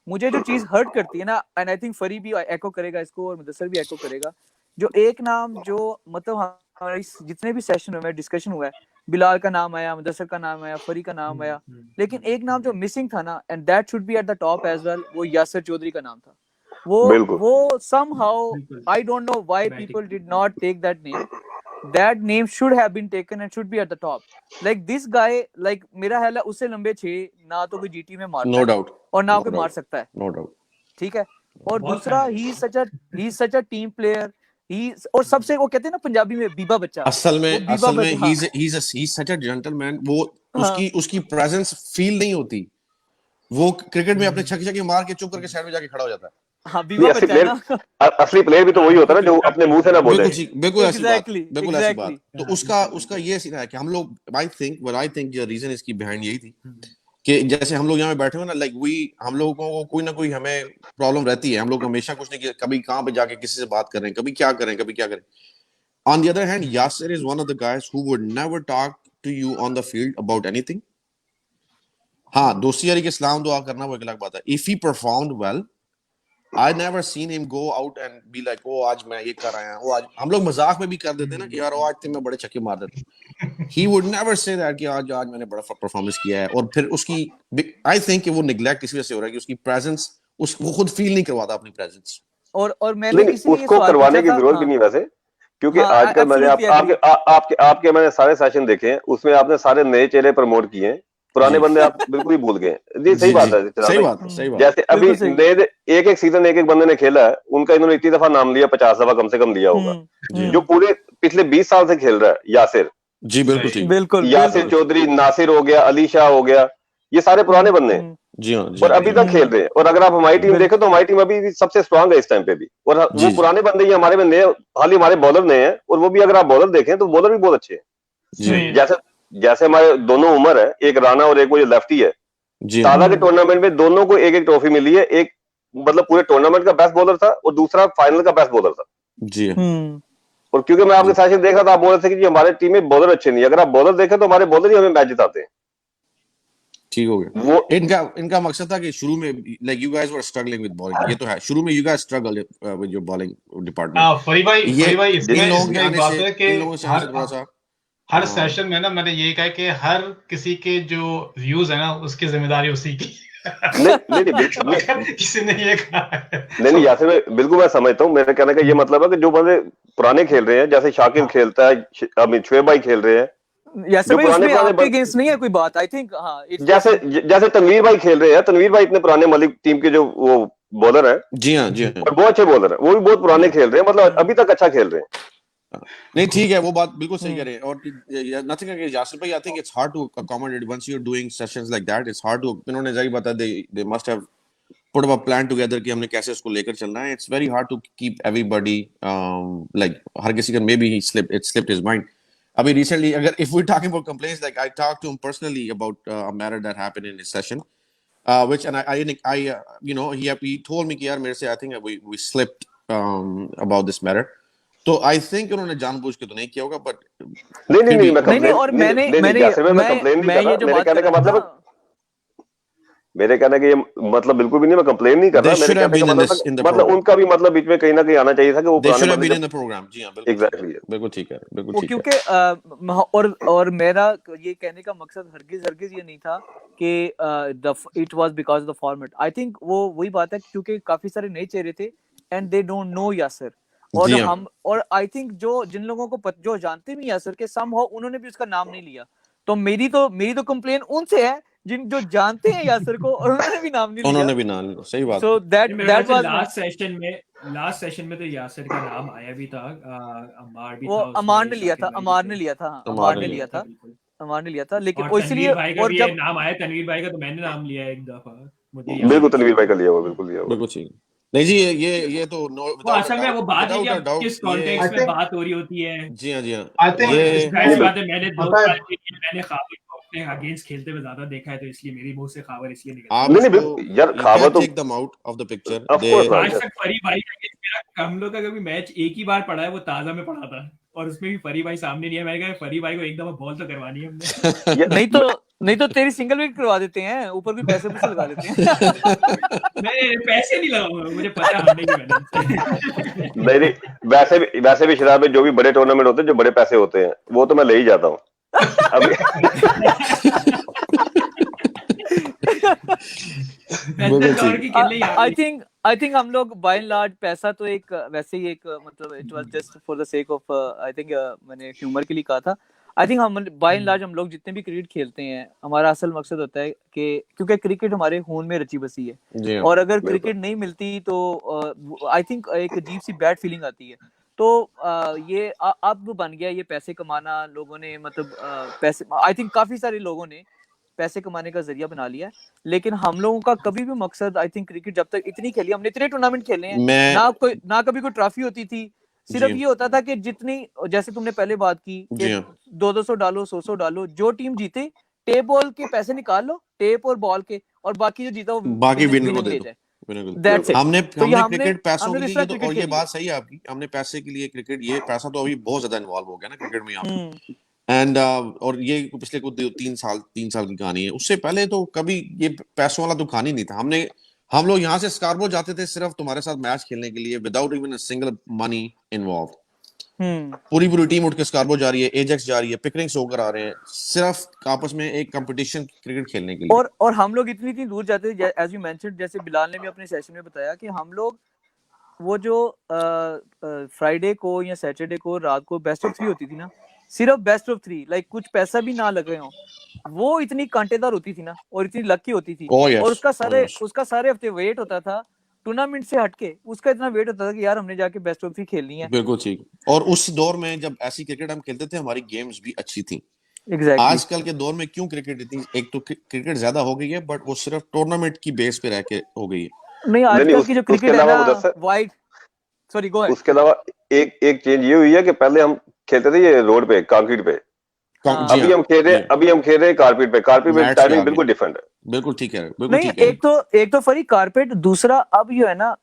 मुझे जो चीज हर्ट करती है ना, एंड आई थिंक फरी भी एको करेगा इसको और मुदस्सिर भी एको करेगा, जो एक नाम जो मतलब हमारे जितने भी सेशन हुए, डिस्कशन हुआ है, बिलाल का नाम आया, मुदस्सिर का नाम आया, फरी का नाम आया, लेकिन एक नाम जो मिसिंग था ना, and that should be at the top as well, वो यासिर चौधरी का नाम था। वो somehow I don't know why people did not take that name. That name should have been taken and should be at the top. Like this guy, like मेरा ख्याल है उससे लंबे 6 ना तो कोई जीटी में मारता है, और ना कोई मार सकता है, नो डाउट, ठीक है। और दूसरा he is such a team player, और सबसे वो कहते हैं ना पंजाबी में बीबा बच्चा, असल में he's such a gentleman, वो उसकी प्रेजेंस फील नहीं होती, वो क्रिकेट में अपने छक्के मार के चुप करके साइड में जाके खड़ा हो जाता है। हाँ, बीबा बच्चा है ना, असली प्लेयर भी तो वही होता है ना जो अपने मुंह से ना बोले। बिल्कुल ऐसी बात। तो उसका ये सीन है कि हम लोग I think the reason इसकी behind यही थी कि जैसे हम लोग यहाँ पे बैठे हो ना, like हम लोगों को कोई ना कोई हमें प्रॉब्लम रहती है, हम लोग हमेशा कुछ नहीं, कभी कहाँ पे जाके किसी से बात कर रहे हैं, कभी क्या करें। On the other hand, Yasir is one of the guys who would never talk to you on the field about anything. हाँ, दोस्ती यारी के सलाम दुआ करना वो एक अलग बात है। If he performed well, I never seen him go out and be like, oh आज मैं ये कर आया हूँ, आज हम लोग मजाक में भी कर देते हैं ना कि यार आज तो मैं बड़े छक्के मार देता हूँ। He would never say that कि आज मैंने बड़ा परफॉर्मेंस किया है। और फिर उसकी I think कि वो neglect इस वजह से हो रहा है कि उसकी presence वो खुद फील नहीं करवाता अपनी presence। और मैंने किसी उसको करवाने की जरूरत भी नहीं वैसे, क्योंकि आजकल मैंने आपके मैंने सारे सेशन देखे हैं, उसमें आपने सारे नए चेहरे प्रमोट किए हैं, पुराने बंदे आप बिल्कुल ही भूल गए। जी सही बात है, सही बात। जैसे अभी नए एक सीजन एक बंदे ने खेला है, उनका इन्होंने इतनी दफा नाम लिया, 50 दफा कम से कम लिया होगा, जो पूरे पिछले 20 साल से खेल रहा है। यासिर जी बिल्कुल ठीक, बिल्कुल यासिर चौधरी, नासिर हो गया, अली शाह हो गया, ये सारे पुराने बंदे हैं जी हाँ, और अभी तक खेल रहे हैं। और अगर आप हमारी टीम देखें तो हमारी टीम अभी भी सबसे स्ट्रांग है इस टाइम पे भी, और वो पुराने बंदे ही हमारे में नए, हाल ही हमारे बॉलर नए हैं, और वो भी अगर आप बॉलर देखें तो बॉलर भी बहुत अच्छे हैं। जैसे हमारे दोनों उमर है, एक राणा और एक वो जो लेफ्टी है, ताजा के टूर्नामेंट में दोनों को एक ट्रॉफी मिली है। एक मतलब पूरे टूर्नामेंट का बेस्ट बॉलर था और दूसरा फाइनल का बेस्ट बॉलर था जी। और क्योंकि मैं आपके साथ देख रहा था, आप बोल रहे थे कि हमारे टीम में बॉलर अच्छे नहीं, अगर आप बॉलर देखें तो हमारे बॉलर ही हमें मैच जिताते हैं। ठीक हो गया। वो इनका मकसद था कि शुरू में like you guys were struggling with bowling, ये तो है, शुरू में you guys struggle with your bowling department. फरी भाई इसमें एक बात है कि थोड़ा सा हर सेशन में ना मैंने यही कहा कि हर किसी के जो व्यूज है ना उसकी जिम्मेदारी उसी की। नहीं किसी ने ये कहा नहीं यासिर भाई, बिल्कुल मैं समझता हूँ। मेरे कहने का ये मतलब है कि जो बंदे पुराने खेल रहे हैं, जैसे शाकिल खेलता है, अमित शुएब भाई खेल रहे हैं, यासिर भाई उसमें आपके अगेंस्ट नहीं है कोई बात, आई थिंक हाँ, जैसे तनवीर भाई खेल रहे हैं, तनवीर भाई इतने पुराने मलिक टीम के जो वो बॉलर है, जी हाँ और बहुत अच्छे बॉलर है, वो भी बहुत पुराने खेल रहे हैं, मतलब अभी तक अच्छा खेल रहे हैं। नहीं ठीक है, वो बात बिल्कुल सही कह रहे हैं। और नथिंग अगेंस्ट यासिर भाई, I think it's hard to accommodate once you're doing sessions like that, it's hard to, इन्होंने जाहिर बात है, they must have put up a plan together कि हमने कैसे उसको लेकर चलना है। It's very hard to keep everybody like हर किसी का maybe it slipped his mind। अभी recently अगर if we're talking about complaints, like I talked to him personally about a matter that happened in his session, which and I you know he told me कि यार मेरे से I think we slipped about this matter। तो I think उन्होंने जानबूझ के तो नहीं किया होगा, बट नहीं मैं नहीं, और मैं ये जो बात कर रहा हूं, मेरे कहने का ये मतलब बिल्कुल भी नहीं, मैं कंप्लेन नहीं कर रहा। मेरे कहने का मतलब उनका भी मतलब बीच में कहीं ना कहीं आना चाहिए था कि वो पुराने बंदे इन द प्रोग्राम। जी हां, एग्जैक्टली, बिल्कुल ठीक है, बिल्कुल ठीक है। क्योंकि और मेरा ये कहने का मकसद हरगिज ये नहीं था कि it was because of the format. I think वो वही बात है क्योंकि काफी सारे नए चेहरे थे and they don't know Yasir, और हम और आई थिंक जिन लोगों को जो जानते भी यासिर के समहाउ उन्होंने भी उसका नाम नहीं लिया। तो मेरी तो कंप्लेन उनसे है जो जानते हैं यासिर को और उन्होंने भी नाम नहीं लिया। उन्होंने भी नाम लिया, सही बात। So that was last session में तो यासिर का नाम आया भी था, अमार भी वो था, अमार ने लिया था लेकिन इसलिए, और जब नाम आया तनवीर भाई का तो मैंने नाम लिया एक दफा, मुझे बिल्कुल तनवीर भाई का लिया हुआ, बिल्कुल लिया हुआ, बिल्कुल ठीक। नहीं जी, ये तो असल में वो बात है कि किस कॉन्टेक्स्ट में बात हो रही होती है। जी हां, ये बात है, मैंने खाबर को अपने अगेंस्ट खेलते हुए ज्यादा देखा है, तो इसलिए मेरी मुंह से खाबर इसलिए निकल। नहीं यार, खाबर तो take them out of the picture. आज तक फरी भाई का हम लोग का कभी मैच एक ही बार पड़ा है, वो ताजा में पड़ा था, और उसमें भी फरी भाई सामने नहीं है। मैंने कहा फरी भाई को एक दफा बॉल तो करवानी है हमने। नहीं तो तेरी सिंगल विकेट करवा देते हैं, ऊपर भी पैसे लगा देते हैं। मैं पैसे नहीं लगाऊंगा, मुझे पता है हमने की मैंने। नहीं वैसे भी शराब में जो भी बड़े टूर्नामेंट होते हैं, जो बड़े पैसे होते हैं, वो तो मैं ले ही जाता हूँ अभी। आई थिंक हम लोग बाय एंड लार्ज पैसा तो एक वैसे ही एक मतलब it was just for the sake of, I think मैंने ह्यूमर के लिए कहा था। आई थिंक हम बाय एंड लार्ज हम लोग जितने भी क्रिकेट खेलते हैं, हमारा असल मकसद होता है कि क्योंकि क्रिकेट हमारे खून में रची बसी है, और अगर क्रिकेट नहीं मिलती तो आई थिंक एक अजीब सी बैड फीलिंग आती है। तो ये अब बन गया ये पैसे कमाना, लोगों ने मतलब पैसे, आई थिंक काफी सारे लोगों ने पैसे कमाने का जरिया बना लिया है, लेकिन हम लोगों का कभी भी मकसद, आई थिंक क्रिकेट जब तक इतनी खेली, हमने इतने टूर्नामेंट खेले हैं, ना कभी कोई ट्रॉफी होती थी, सिर्फ ये होता था कि जितनी, जैसे तुमने पहले बात की कि 200 डालो, 100 डालो, जो टीम जीते टेप बॉल के पैसे निकाल लो, टेप और बॉल के, और बाकी जो जीता वो बाकी विनर को दे दो। हमने क्रिकेट पैसों के लिए, तो और ये बात सही है आपकी, हमने पैसे के लिए क्रिकेट, ये पैसा तो अभी बहुत ज्यादा इन्वॉल्व हो गया ना क्रिकेट में यहाँ। एंड और ये पिछले कुछ 3 साल की कहानी है। उससे पहले तो कभी ये पैसों वाला तो कहानी नहीं था। हम लोग यहाँ से स्कारबो जाते थे सिर्फ तुम्हारे साथ मैच खेलने के लिए, without even a single money involve. पूरी टीम उठ के स्कारबो जा रही है, एजेक्स जा रही है, पिकनिक्स होकर आ रहे हैं, सिर्फ आपस में एक कंपटीशन क्रिकेट खेलने के लिए। और हम लोग इतनी दूर जाते थे, एज यू मेंशन्ड, जैसे बिलाल ने भी अपने सेशन में बताया कि हम लोग वो जो फ्राइडे को या सैटरडे को रात को बेस्ट ऑफ 3 होती थी ना, सिर्फ बेस्ट ऑफ 3, लाइक कुछ पैसा भी ना लग रहे हो, वो इतनी कांटेदार होती थी ना और इतनी लकी होती थी। और उसका सारे हफ्ते वेट होता था टूर्नामेंट से हटके, उसका इतना वेट होता था कि यार हमने जाके बेस्ट ऑफ 3 खेलनी है। बिल्कुल ठीक। और उस दौर में जब ऐसी क्रिकेट हम खेलते थे, हमारी गेम्स भी अच्छी थी। Exactly. आजकल के दौर में क्यों क्रिकेट इतनी, एक तो क्रिकेट ज्यादा हो गई है, बट वो सिर्फ टूर्नामेंट की बेस पे रह के हो गई है। नहीं, आजकल की जो क्रिकेट है ना, वाइड, सॉरी गो अहेड। उसके अलावा एक चेंज ये हुई है कि पहले हम खेलते थे ये रोड पे, कंक्रीट पे, अभी हम खेल रहे हैं कारपेट पे टाइमिंग बिल्कुल डिफरेंट है। बिल्कुल ठीक है, बिल्कुल नहीं, ठीक है। एक तो फरी कारपेट, दूसरा अब जो है ना,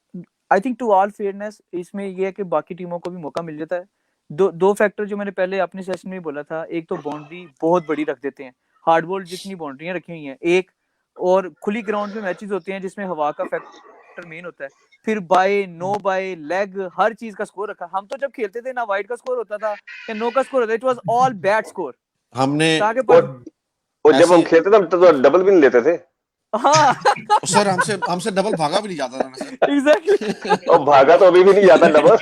I think to all fairness इसमें ये है कि बाकी टीमों को भी मौका मिल जाता है। दो फैक्टर जो मैंने पहले अपने सेशन में बोला था, एक तो बाउंड्री बहुत बड़ी रख देते हैं, हार्डबॉल जितनी बाउंड्रियां रखी हुई हैं एक, और खुली ग्राउंड में मैचेस होते हैं जिसमें हवा का फैक्टर मेन होता है, फिर बाय, नो बाय, लेग, हर चीज का स्कोर रखा। हम तो जब खेलते थे ना वाइड का स्कोर होता था या नो का स्कोर होता था, it was all bat score. हमने और जब हम खेलते थे तो डबल भी नहीं लेते थे। हाँ सर, हमसे डबल भागा भी नहीं जाता था सर। एग्जैक्टली। और भागा तो अभी भी नहीं जाता डबल।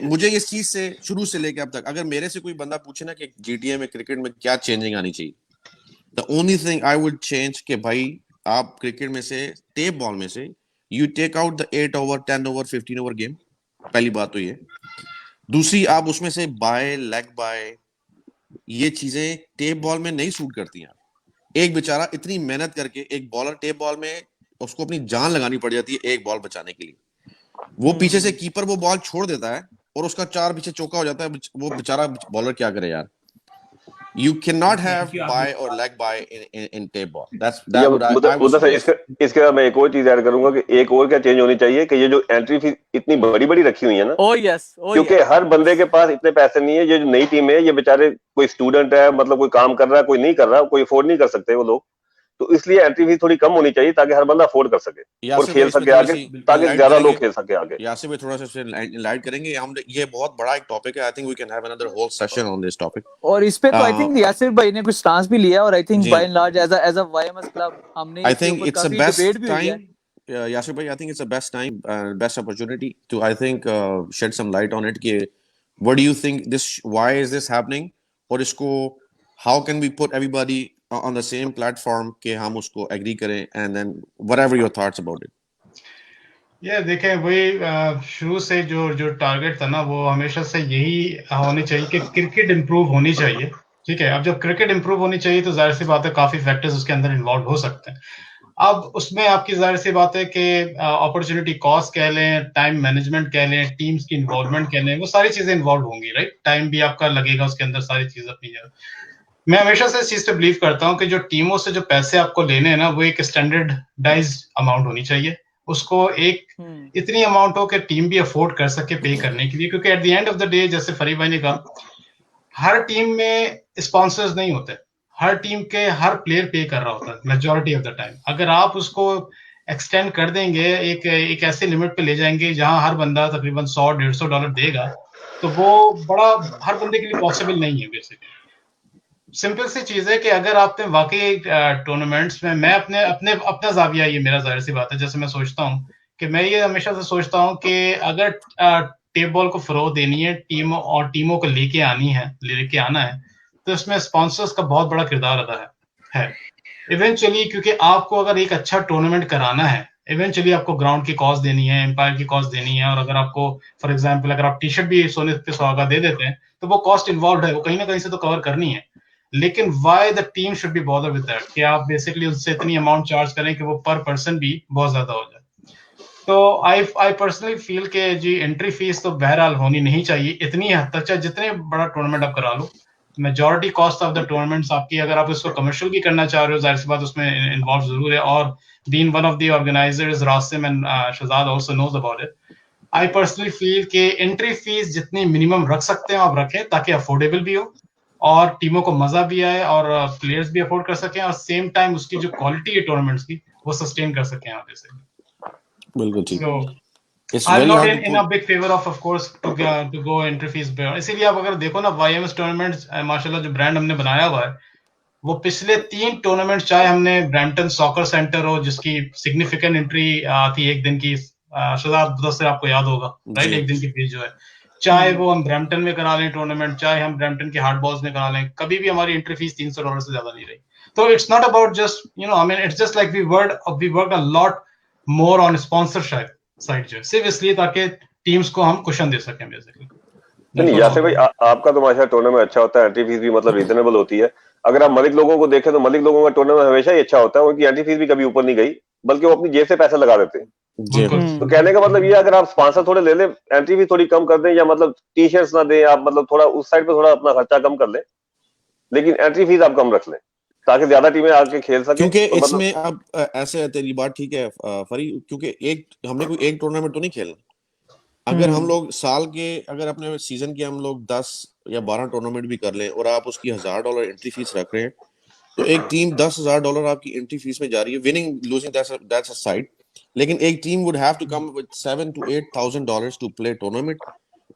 मुझे इस चीज से शुरू से लेके अब तक, अगर मेरे से कोई बंदा पूछे ना कि जीटीए में क्रिकेट में क्या चेंजिंग आनी चाहिए, the only thing I would change कि भाई आप क्रिकेट में से, टेप बॉल में से, you take out the 8 over, 10 over, 15 over game. पहली बात तो ये। दूसरी, आप उसमें से बाय, लेग बाय, ये चीजें टेप बॉल में नहीं सूट करती हैं। एक बेचारा इतनी मेहनत करके, एक बॉलर टेप बॉल में उसको अपनी जान लगानी पड़ जाती है एक बॉल बचाने के लिए। वो पीछे से कीपर वो बॉल छोड़ देता है और उसका 4 पीछे चौका हो जाता है, वो बेचारा बॉलर क्या करे यार। You cannot have buy or leg buy in tape ball. That would I would say. इसके बाद मैं एक और चीज ऐड करूंगा कि एक और क्या चेंज होनी चाहिए कि ये जो एंट्री फीस इतनी बड़ी रखी हुई है ना, क्योंकि हर बंदे के पास इतने पैसे नहीं है। ये जो नई टीम है, ये बेचारे कोई स्टूडेंट है, मतलब कोई काम कर रहा है, कोई नहीं कर रहा, कोई अफोर्ड नहीं कर सकते वो लोग, तो इसलिए एंट्री फीस थोड़ी कम होनी चाहिए ताकि हर बंदा अफोर्ड कर सके और खेल सके आगे, ताकि ज्यादा लोग खेल सके आगे। यासिर भाई थोड़ा सा लाइट करेंगे हम, ये बहुत बड़ा एक टॉपिक है। I think we can have another whole session on this topic. और इस पे तो आई थिंक यासिर भाई ने कुछ स्टांस भी लिया, और I think by and large as a YMS club हमने, I think it's a best time, Yasir bhai, I think it's the best time, best opportunity to, I think, shed some light on it. कि what do you think this, why is this happening, और इसको how can we put everybody on the same platform कि हम उसको agree करें, and then whatever your thoughts about it. ये देखें, वही शुरू से जो टारगेट था ना, वो हमेशा से यही होनी चाहिए कि क्रिकेट इंप्रूव होनी चाहिए। ठीक है, अब जब क्रिकेट इंप्रूव होनी चाहिए तो जाहिर सी बात है काफी फैक्टर्स उसके अंदर इन्वॉल्व हो सकते हैं। अब उसमें आपकी जाहिर सी बात है कि अपॉर्चुनिटी कॉस्ट कह लें, टाइम मैनेजमेंट कह लें, टीम्स की इन्वॉल्वमेंट कह लें, वो सारी चीजें इन्वॉल्व होंगी, राइट। टाइम भी आपका लगेगा उसके अंदर, सारी चीजें अपनी जगह। मैं हमेशा से इस चीज पे बिलीव करता हूँ कि जो टीमों से जो पैसे आपको लेने हैं ना, वो एक स्टैंडर्डाइज्ड अमाउंट होनी चाहिए। उसको एक इतनी अमाउंट हो कि टीम भी अफोर्ड कर सके पे करने के लिए, क्योंकि at the end of the day, जैसे फरीद भाई ने कहा, हर टीम में स्पॉन्सर्स नहीं होते, हर टीम के हर प्लेयर पे कर रहा होता है मेजॉरिटी ऑफ द टाइम। अगर आप उसको एक्सटेंड कर देंगे, एक ऐसे लिमिट पे ले जाएंगे जहां हर बंदा तकरीबन $100-150 देगा, तो वो बड़ा हर बंदे के लिए पॉसिबल नहीं है। बेसिकली सिंपल सी चीज है कि अगर आपने वाकई टूर्नामेंट्स में, मैं अपना जाविया, ये मेरा जाहिर सी बात है, जैसे मैं सोचता हूँ कि मैं ये हमेशा से सोचता हूँ कि अगर टेप बॉल को फरोग देनी है, टीमों को लेके आना है, तो इसमें स्पॉन्सर्स का बहुत बड़ा किरदार अदा है इवेंचुअली। क्योंकि आपको अगर एक अच्छा टूर्नामेंट कराना है, इवेंचुअली आपको ग्राउंड की कॉस्ट देनी है, एम्पायर की कॉस्ट देनी है, और अगर आपको फॉर एग्जांपल अगर आप टी शर्ट भी सोने पे सुहागा दे देते हैं, तो वो कॉस्ट इन्वॉल्व है, वो कहीं ना कहीं से तो कवर करनी है। लेकिन why the team should be bother with that, कि आप बेसिकली उससे इतनी अमाउंट चार्ज करें कि वो पर पर्सन भी बहुत ज्यादा हो जाए। तो आई पर्सनली फील कि जी एंट्री फीस तो बहरहाल होनी नहीं चाहिए इतनी हद तक, चाहे जितने बड़ा टूर्नामेंट आप करा लो। Majority cost of the tournaments आपकी, अगर आप इसको कमर्शियल भी करना चाह रहे हो, जाहिर सी बात उसमें इन्वॉल्व जरूर है। और being one of the organizers, Rasim and Shahzad also knows about it. I personally feel कि एंट्री फीस जितनी मिनिमम रख सकते हैं आप रखें, ताकि अफोर्डेबल भी हो और टीमों को मजा भी आए और प्लेयर्स भी अफोर्ड कर सकें, और सेम टाइम उसकी जो क्वालिटी है टूर्नामेंट्स की वो सस्टेन कर सके यहाँ पे से। बिल्कुल ठीक। So It's I'm very not hard to in a put. big favor of course to go entry fees bear। इसीलिए आप अगर देखो ना YMS टूर्नामेंट्स माशाल्लाह जो ब्रांड हमने बनाया हुआ है वो पिछले 3 टूर्नामेंट, चाहे हमने ब्रैम्पटन सॉकर सेंटर हो जिसकी सिग्निफिकेंट एंट्री थी एक दिन की, शहजाद मुदस्सिर आपको याद होगा राइट, एक दिन की फीस जो है, चाहे वो हम ब्रैम्पटन में करा लें टूर्नामेंट, चाहे हम ब्रैम्पटन के हार्ड बॉल्स में करा लें, कभी भी हमारी एंट्री फीस $300 से ज्यादा नहीं रही। तो it's not about just I mean it's just like we work a lot more on sponsorship side जो है, सिर्फ इसलिए ताकि टीम्स को हम कुशन दे सकें बेसिकली। नहीं यासिर भाई, आपका तो माशा टूर्नामेंट अच्छा होता है, एंट्री फीस भी मतलब रीजनेबल होती है। अगर आप मलिक लोगों को देखें तो मलिक लोगों का टूर्नामेंट हमेशा ही अच्छा होता है, उनकी एंट्री फीस भी कभी ऊपर नहीं गई, बल्कि वो अपनी जेब से पैसे लगा देते हैं। तो कहने का मतलब ये है, अगर आप स्पॉन्सर थोड़े ले लें, एंट्री फीस थोड़ी कम कर दें, या मतलब टी शर्ट्स ना दें आप, मतलब थोड़ा उस साइड पे थोड़ा अपना खर्चा कम कर लें, लेकिन एंट्री फीस आप कम रख लें ताकि ज्यादा टीमें आके खेल सकें। क्योंकि तो इसमें अब ऐसे है, तेरी बात ठीक है फरी, क्योंकि हमने कोई एक टूर्नामेंट तो नहीं खेलना। अगर हम लोग साल के, अगर अपने सीजन के हम लोग 10 या 12 टूर्नामेंट भी कर लें और आप उसकी $1000 एंट्री फीस रख रहे हैं, तो एक टीम $10,000 आपकी एंट्री फीस में जा रही है, winning losing that's a side, लेकिन एक team would have to come with $7,000 to $8,000 to play tournament,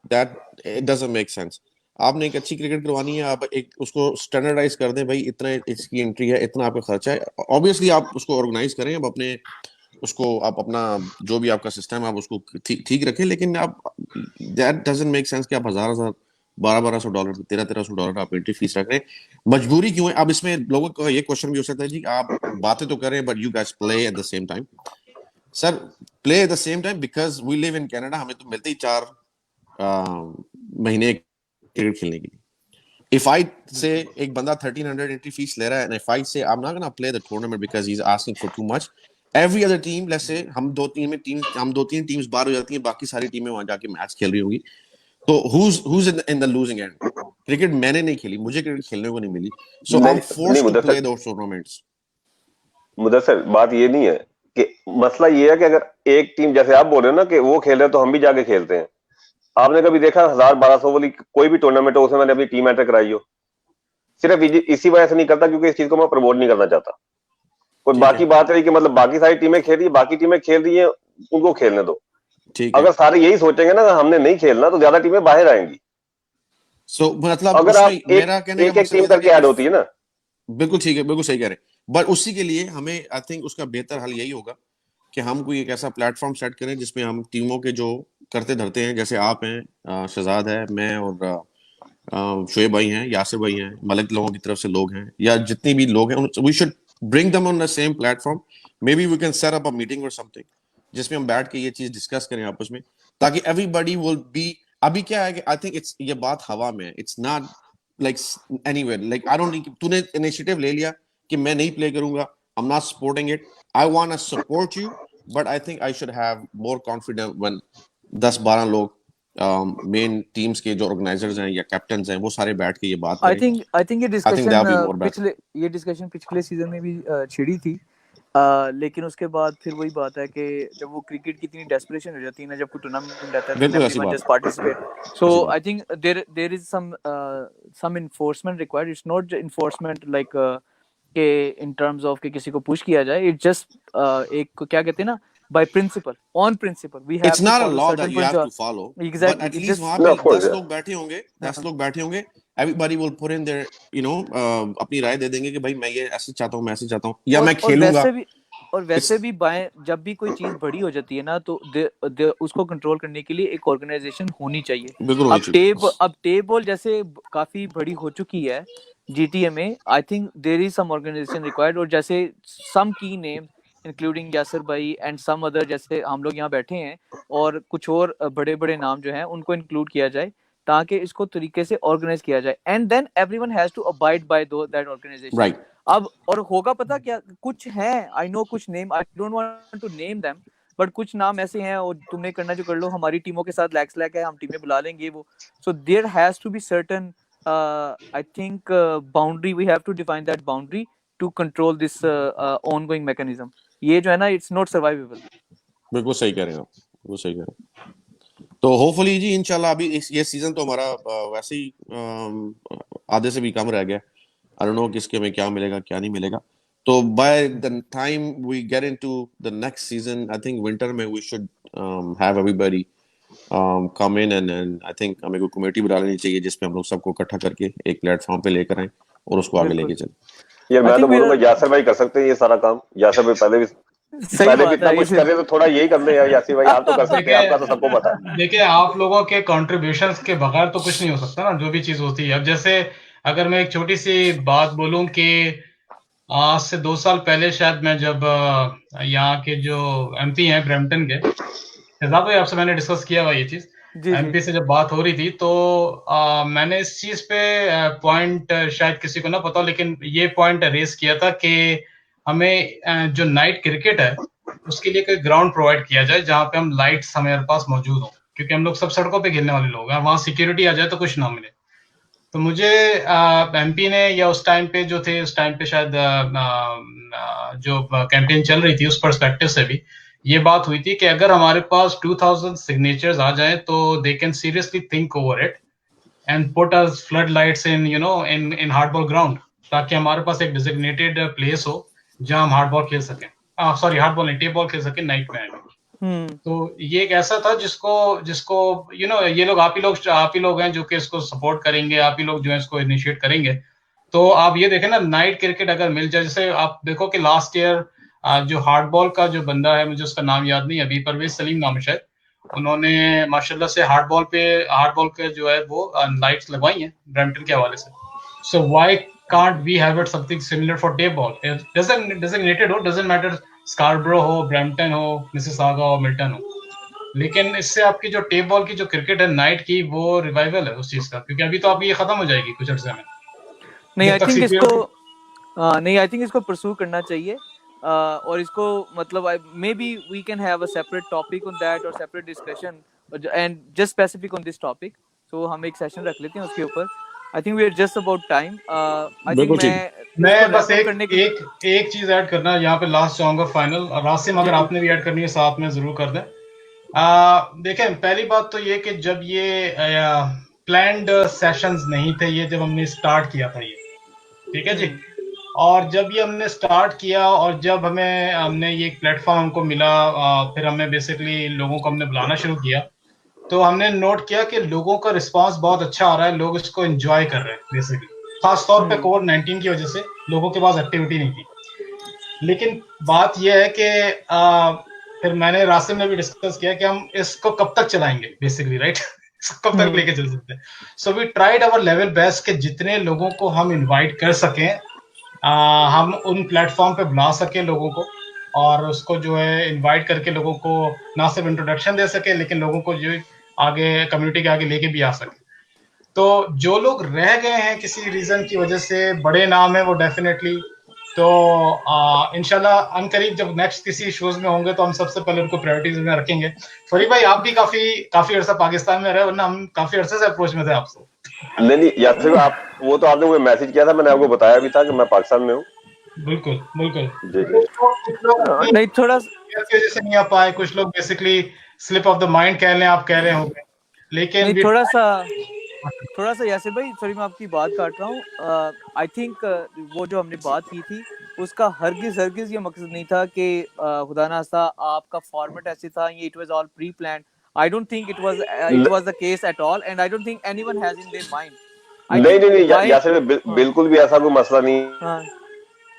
that it doesn't make sense. आपने एक अच्छी क्रिकेट करवानी है, आप एक उसको स्टैंडर्डाइज कर दें, भाई इतना इसकी एंट्री है, इतना आपका खर्चा है, ऑब्वियसली आप उसको ऑर्गेनाइज करें, अब अपने उसको आप अपना जो भी आपका सिस्टम है आप उसको ठीक रखें, लेकिन आप दैट डजंट मेक सेंस कि आप $1,000 $1,200 $1,300 आप एंट्री फीस रख रहे हैं। मजबूरी क्यों है? अब इसमें लोगों का ये क्वेश्चन भी हो सकता है जी, आप बातें तो करें but you guys play at the same time. Sir, play at the same time because we live in Canada, हमें तो मिलते ही 4 महीने क्रिकेट खेलने के लिए। If I say एक बंदा 1,300 एंट्री फीस ले रहा है, and if I say I'm not gonna play the tournament because he's asking for too much, every other team, let's say हम 2-3 टीम्स बाहर हो जाती हैं, बाकी सारी टीमें वहां जाके मैच खेल रही होंगी, तो who's in the losing end? Cricket मैंने नहीं खेली, मुझे क्रिकेट खेलने को नहीं मिली, so I'm forced to play those tournaments। Mudassir, बात ये नहीं है कि, मसला ये है कि अगर एक टीम, जैसे आप बोल रहे हो ना कि वो खेल रहे हैं तो हम भी जाके खेलते हैं, आपने कभी देखा 1,000-1,200 वाली कोई भी टूर्नामेंट हो उसमें मैंने अपनी टीम एंटर कराई हो? सिर्फ इसी वजह से नहीं करता क्योंकि इस चीज को मैं प्रमोट नहीं करना चाहता। कोई बाकी बात रही कि मतलब बाकी सारी टीमें खेल रही है, बाकी टीमें खेल रही है, उनको खेलने दो। अगर सारे यही सोचेंगे ना हमने नहीं खेलना, तो ज्यादा टीमें बाहर आएंगी। सो मतलब अगर आप एक टीम करके ऐड होती है ना। बिल्कुल ठीक है, बिल्कुल सही कह रहे हैं, बट उसी के लिए हमें आई थिंक उसका बेहतर हल यही होगा कि हम कोई एक ऐसा प्लेटफॉर्म सेट करें जिसमें हम टीमों के जो करते धरते हैं, जैसे आप हैं, शहजाद है, मैं और शोएब भाई हैं, यासिर भाई हैं, मलिक लोगों की तरफ से लोग हैं, या जितने भी लोग हैं, we should bring them on the same platform. May be we can set up a meeting और समथिंग जिसमें हम बैठ के ये चीज डिस्कस करें आपस में, ताकि एवरीबॉडी विल बी। अभी क्या है कि आई थिंक इट्स, ये बात हवा में है, it's not like anywhere, like I don't need, तूने इनिशिएटिव ले लिया कि मैं नहीं प्ले करूंगा, I am not supporting it, I want to support you, but I think I should have more confidence when 10-12 लोग मेन टीम्स के जो ऑर्गेनाइजर्स हैं या कैप्टन्स हैं, वो सारे बैठ के ये बात करें। आई थिंक ये डिस्कशन पिछले सीजन में भी छिड़ी थी, लेकिन उसके बाद फिर वही बात है कि जब वो क्रिकेट की इतनी डेस्परेशन हो जाती है ना, जब कोई टूर्नामेंट आता है तो everyone just participate, so I think there is some enforcement required. It's not enforcement like के इन टर्म्स ऑफ कि किसी को पुश किया जाए, इट्स जस्ट एक क्या कहते हैं ना, by principle, on principle we have it's not a law that you have to follow, exactly, but at least वहां पे 10 लोग बैठे होंगे, everybody will put in their अपनी राय दे देंगे कि भाई मैं ये ऐसे चाहता हूँ, मैं ऐसे चाहता हूँ, या मैं खेलूंगा। वैसे भी जब भी कोई चीज बड़ी हो जाती है ना, तो उसको कंट्रोल करने के लिए एक ऑर्गेनाइजेशन होनी चाहिए। अब टेबल जैसे काफी बड़ी हो चुकी है जीटीए में, I think there is some organisation required, और जैसे सम की नेम इंक्लूडिंग यासिर भाई एंड सम अदर, जैसे हम लोग यहाँ बैठे हैं, और कुछ और बड़े बड़े नाम जो हैं उनको इंक्लूड किया जाए, ताकि इसको तरीके से ऑर्गेनाइज किया जाए, and then everyone has to abide by that organisation, right. अब और होगा पता क्या, कुछ हैं, आई नो कुछ name, I don't want to name them, but कुछ नाम ऐसे हैं, और तुमने करना जो कर लो, हमारी टीमों के साथ लैक है, हम टीमें बुला लेंगे वो, so there has to be certain I think boundary, we have to define that boundary to control this ongoing mechanism. ये जो है ना, इट्स नॉट सर्वाइवेबल। बिल्कुल सही कह रहे हैं आप, बिल्कुल सही कह रहे हैं। तो होपफुली जी इंशाल्लाह, अभी ये सीजन तो हमारा वैसे ही आधे से भी कम रह गया, आई डोंट नो किसके में क्या मिलेगा क्या नहीं मिलेगा, तो by the time we get into the next season, I think winter में we should have everybody come in and I think हमें कोई कमेटी बना लेनी चाहिए जिसपे हम लोग सबको इकट्ठा करके एक प्लेटफॉर्म पे लेकर आए और उसको आगे लेके चले। यार मैं तो बोलूंगा यासिर भाई कर सकते हैं ये सारा काम। यासिर भाई पहले भी इतना कुछ कर रहे तो थोड़ा यही कर ले यार यासिर भाई, आप तो कर सकते हैं, आपका तो सबको पता है। देखिए आप लोगों के कंट्रीब्यूशंस के बगैर तो कुछ नहीं हो सकता ना, जो भी चीज होती है। अब जैसे अगर मैं एक छोटी सी बात बोलूं कि आज से 2 साल पहले शायद मैं जब यहाँ के जो एमपी हैं ब्रैम्पटन के, शहजाद भाई आपसे मैंने डिस्कस किया हुआ ये चीज, एमपी से जब बात हो रही थी तो मैंने इस चीज पे पॉइंट शायद किसी को ना पता हो, लेकिन ये पॉइंट रेस किया था कि हमें जो नाइट क्रिकेट है उसके लिए कोई ग्राउंड प्रोवाइड किया जाए जहाँ पे हम लाइट्स हमारे पास मौजूद हो, क्योंकि हम लोग सब सड़कों पे खेलने वाले लोग हैं, वहाँ सिक्योरिटी आ जाए तो कुछ ना मिले। तो मुझे एमपी ने या उस टाइम पे जो थे, उस टाइम पे शायद जो कैंपेन चल रही थी उस पर्सपेक्टिव से भी ये बात हुई थी कि अगर हमारे पास 2000 सिग्नेचर्स आ जाएं तो they can seriously think over it and put us flood lights in you know in hardball ground, ताकि हमारे पास एक डिजिग्नेटेड प्लेस हो जहां हम हार्डबॉल खेल सकें, सॉरी हार्डबॉल नहीं, टेप बॉल खेल सकें नाइट में। तो ये एक ऐसा था जिसको यू नो ये लोग आप ही लोग हैं जो कि इसको सपोर्ट करेंगे, आप ही लोग जो है इसको इनिशिएट करेंगे। तो आप ये देखें ना, नाइट क्रिकेट अगर मिल जाए, जैसे आप देखो कि लास्ट ईयर जो हार्डबॉल का जो बंदा है, मुझे उसका नाम याद नहीं अभी, परवेज सलीम नाम है शायद, उन्होंने माशाल्लाह से हार्डबॉल के जो है वो लाइट्स लगवाई हैं ब्रैम्पटन के हवाले से। So why can't we have it something similar for tape ball? It doesn't designated हो, doesn't matter स्कार्बरो हो, ब्रैम्पटन हो, मिसिसागा हो, मिल्टन हो, लेकिन इससे आपकी जो टेप बॉल की जो क्रिकेट है नाइट की, वो रिवाइवल है उस चीज का, क्योंकि अभी तो आपकी ये खत्म हो जाएगी कुछ अर्से में। नहीं आई थिंक इसको परस्यू करना चाहिए और इसको मतलब may B we can have a separate topic on that और separate discussion and just specific on this topic. तो हम एक सेशन रख लेते हैं उसके ऊपर। I think we are just about time. I think मैं बस एक चीज ऐड करना यहाँ पे लास्ट चाहूंगा फाइनल। रासिम अगर आपने भी ऐड करनी है साथ में जरूर कर दें। देखें पहली बात तो ये कि जब ये प्लान्ड सेशंस नहीं थे, ये जब हमने स्टार्ट किया था ये, ठीक है जी, और जब ये हमने स्टार्ट किया और जब हमने ये प्लेटफॉर्म हमको मिला, फिर हमने बेसिकली लोगों को हमने बुलाना शुरू किया, तो हमने नोट किया कि लोगों का रिस्पांस बहुत अच्छा आ रहा है, लोग इसको एंजॉय कर रहे हैं बेसिकली। खास तौर पे कोविड-19 की वजह से लोगों के पास एक्टिविटी नहीं थी। लेकिन बात यह है कि फिर मैंने रासिम ने भी डिस्कस किया कि हम इसको कब तक चलाएंगे बेसिकली, राइट? कब तक लेके चल सकते हैं। So we tried our level best कि जितने लोगों को हम इन्वाइट कर सकें, हम उन प्लेटफॉर्म पे बुला सके लोगों को, और उसको जो है इन्वाइट करके लोगों को ना सिर्फ इंट्रोडक्शन दे सके, लेकिन लोगों को जो आगे कम्युनिटी के आगे लेके भी आ सके। तो जो लोग रह गए हैं किसी रीजन की वजह से, बड़े नाम है वो डेफिनेटली, तो इंशाल्लाह अनकरीब जब नेक्स्ट किसी शोज में होंगे तो हम सबसे पहले उनको प्रायोरिटीज में रखेंगे। फरीद भाई आप भी काफी अर्सा पाकिस्तान में रहे, वरना हम काफी अरसे से अप्रोच में थे आपसे। नहीं यासिर आप वो तो आपने मुझे मैसेज किया था, मैंने आपको बताया भी था कि मैं पाकिस्तान में हूँ। बिल्कुल नहीं थोड़ा वजह से नहीं आ पाए, कुछ लोग basically slip of the mind कह लें, आप कह रहे होंगे, लेकिन थोड़ा सा यासिर भाई, सॉरी मैं आपकी बात काट रहा हूँ। आई थिंक वो जो हमने बात की थी उसका हरगिज ये मकसद नहीं था कि खुदा ना खास्ता आपका फॉर्मेट ऐसे था, ये it was all pre planned. I don't think it was the case at all and I don't think anyone has in their mind. नहीं यासिर बिल्कुल भी ऐसा कोई मसला नहीं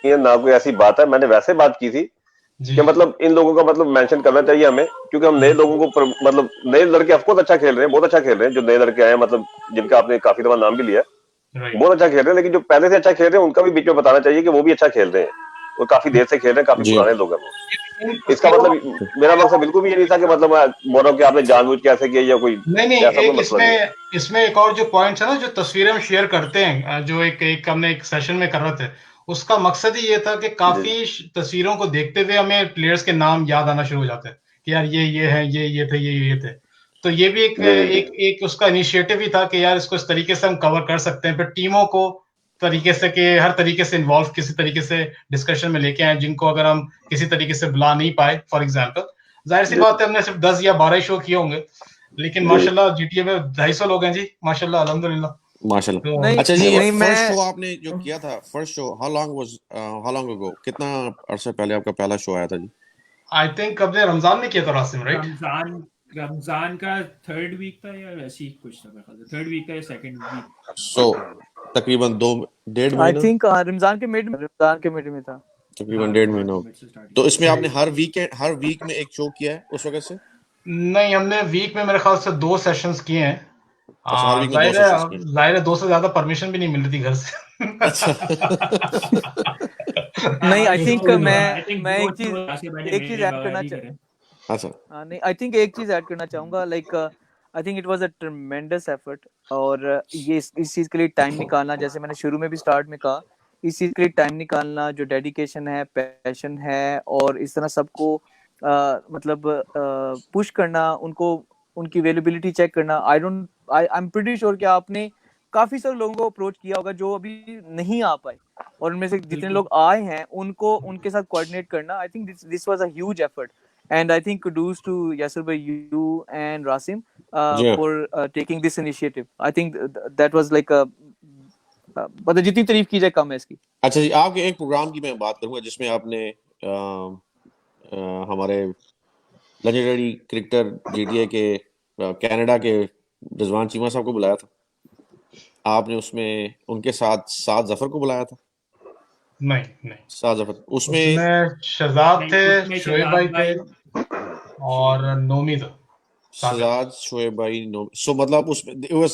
है, ना कोई ऐसी बात है। मैंने वैसे बात की थी कि मतलब इन लोगों का मतलब मेंशन करना चाहिए हमें, क्योंकि हम नए लोगों को मतलब नए लड़के ऑफकोर्स अच्छा खेल रहे हैं, बहुत अच्छा खेल रहे हैं, जो नए लड़के आए हैं मतलब जिनका आपने काफी दफा नाम भी लिया, बहुत अच्छा खेल रहे हैं, लेकिन जो पहले से अच्छा खेल रहे हैं उनका भी बीच में बताना चाहिए कि वो भी अच्छा खेल रहे हैं, वो काफी देर से खेल रहे हैं, काफी पुराने लोग हैं वो। इसका मतलब मेरा मकसद बिल्कुल भी ये नहीं था कि मतलब बोल रहा हूँ कि आपने जानबूझ के ऐसे किया या कोई नहीं। इसमें एक और जो पॉइंट है ना, जो तस्वीरें हम शेयर करते हैं, जो एक हमने एक सेशन में कर रहे थे, उसका मकसद ही ये था कि काफी तस्वीरों को देखते हुए हमें प्लेयर्स के नाम याद आना शुरू हो जाते हैं कि यार ये है, ये थे। तो ये भी एक उसका इनिशिएटिव ही था कि यार इसको इस तरीके से हम कवर कर सकते हैं। फिर टीमों को तरीके से कि हर तरीके से इन्वॉल्व किसी तरीके से डिस्कशन में लेके आए, जिनको अगर हम किसी तरीके से बुला नहीं पाए, फॉर एग्जाम्पल जाहिर सी बात है हमने सिर्फ 10 या 12 शो किए होंगे, लेकिन माशाल्लाह जीटीए में 250 लोग हैं जी, माशाल्लाह अल्हम्दुलिल्लाह। माशाल्लाह। तो नहीं अच्छा जी, नहीं फर्स्ट शो मैं आपने जो किया था, first show how long ago, कितना अरसे पहले आपका पहला शो आया था जी? आई थिंक कब रमजान में किया था रासिम, राइट? रमजान रमजान का 3rd वीक था या ऐसी ही कुछ था, मेरे ख्याल से 3rd वीक का या 2nd वीक। सो तकरीबन 1.5 आई महीना, थिंक रमजान के मिड में था। तकरीबन हाँ, 1.5 रमजान महीना के हो मिड से गया। स्टार्ट तो किया। इसमें आपने हर वीक में एक शो किया है उस वक्त से? नहीं, हमने वीक में मेरे ख्याल से 2 सेशंस किए हैं। अच्छा, हर वीक में 2 सेशंस किए। जाहिर है 2 से ज्यादा परमिशन भी नहीं मिल रही थी घर से। अच्छा। नहीं आई थिंक आई मैं थिंक मैं वो शो आसिफ भाई ने एक चीज मेरे ऐड करना बगैर ही करे। अच्छा। नहीं आई थिंक एक चीज ऐड करना चाहूंगा like I think it was a ट्रेमेंडस effort और ये इस चीज के लिए टाइम निकालना, जैसे मैंने शुरू में भी स्टार्ट में कहा, इस चीज के लिए टाइम निकालना, जो डेडिकेशन है, पैशन है, और इस तरह सबको मतलब पुश करना, उनको उनकी अवेलेबिलिटी चेक करना। आई एम प्रीटी श्योर कि आपने काफी सारे लोगों को अप्रोच किया होगा जो अभी नहीं आ पाए, और उनमें से जितने लोग आए हैं उनको उनके साथ कोऑर्डिनेट करना, I think this was a huge effort. And I think kudos to Yasir bhai, you and Rasim जी हाँ। for taking this initiative. I think that was like a मतलब जितनी तारीफ की जाए कम है इसकी. अच्छा जी, आपके एक प्रोग्राम की मैं बात करूंगा जिसमें आपने हमारे लेजेंडरी क्रिकेटर जीटीए के कनाडा के रिजवान चीमा साहब को बुलाया था। आपने उसमें उनके साथ साद जफर को बुलाया था। नहीं, साद जफर उसमें उसमें शहजाद नहीं, थे, उसमें शोएब भाई थे और नोमी था साथ में। शहजाद शोएब भाई नो, सो मतलब उसमें it was,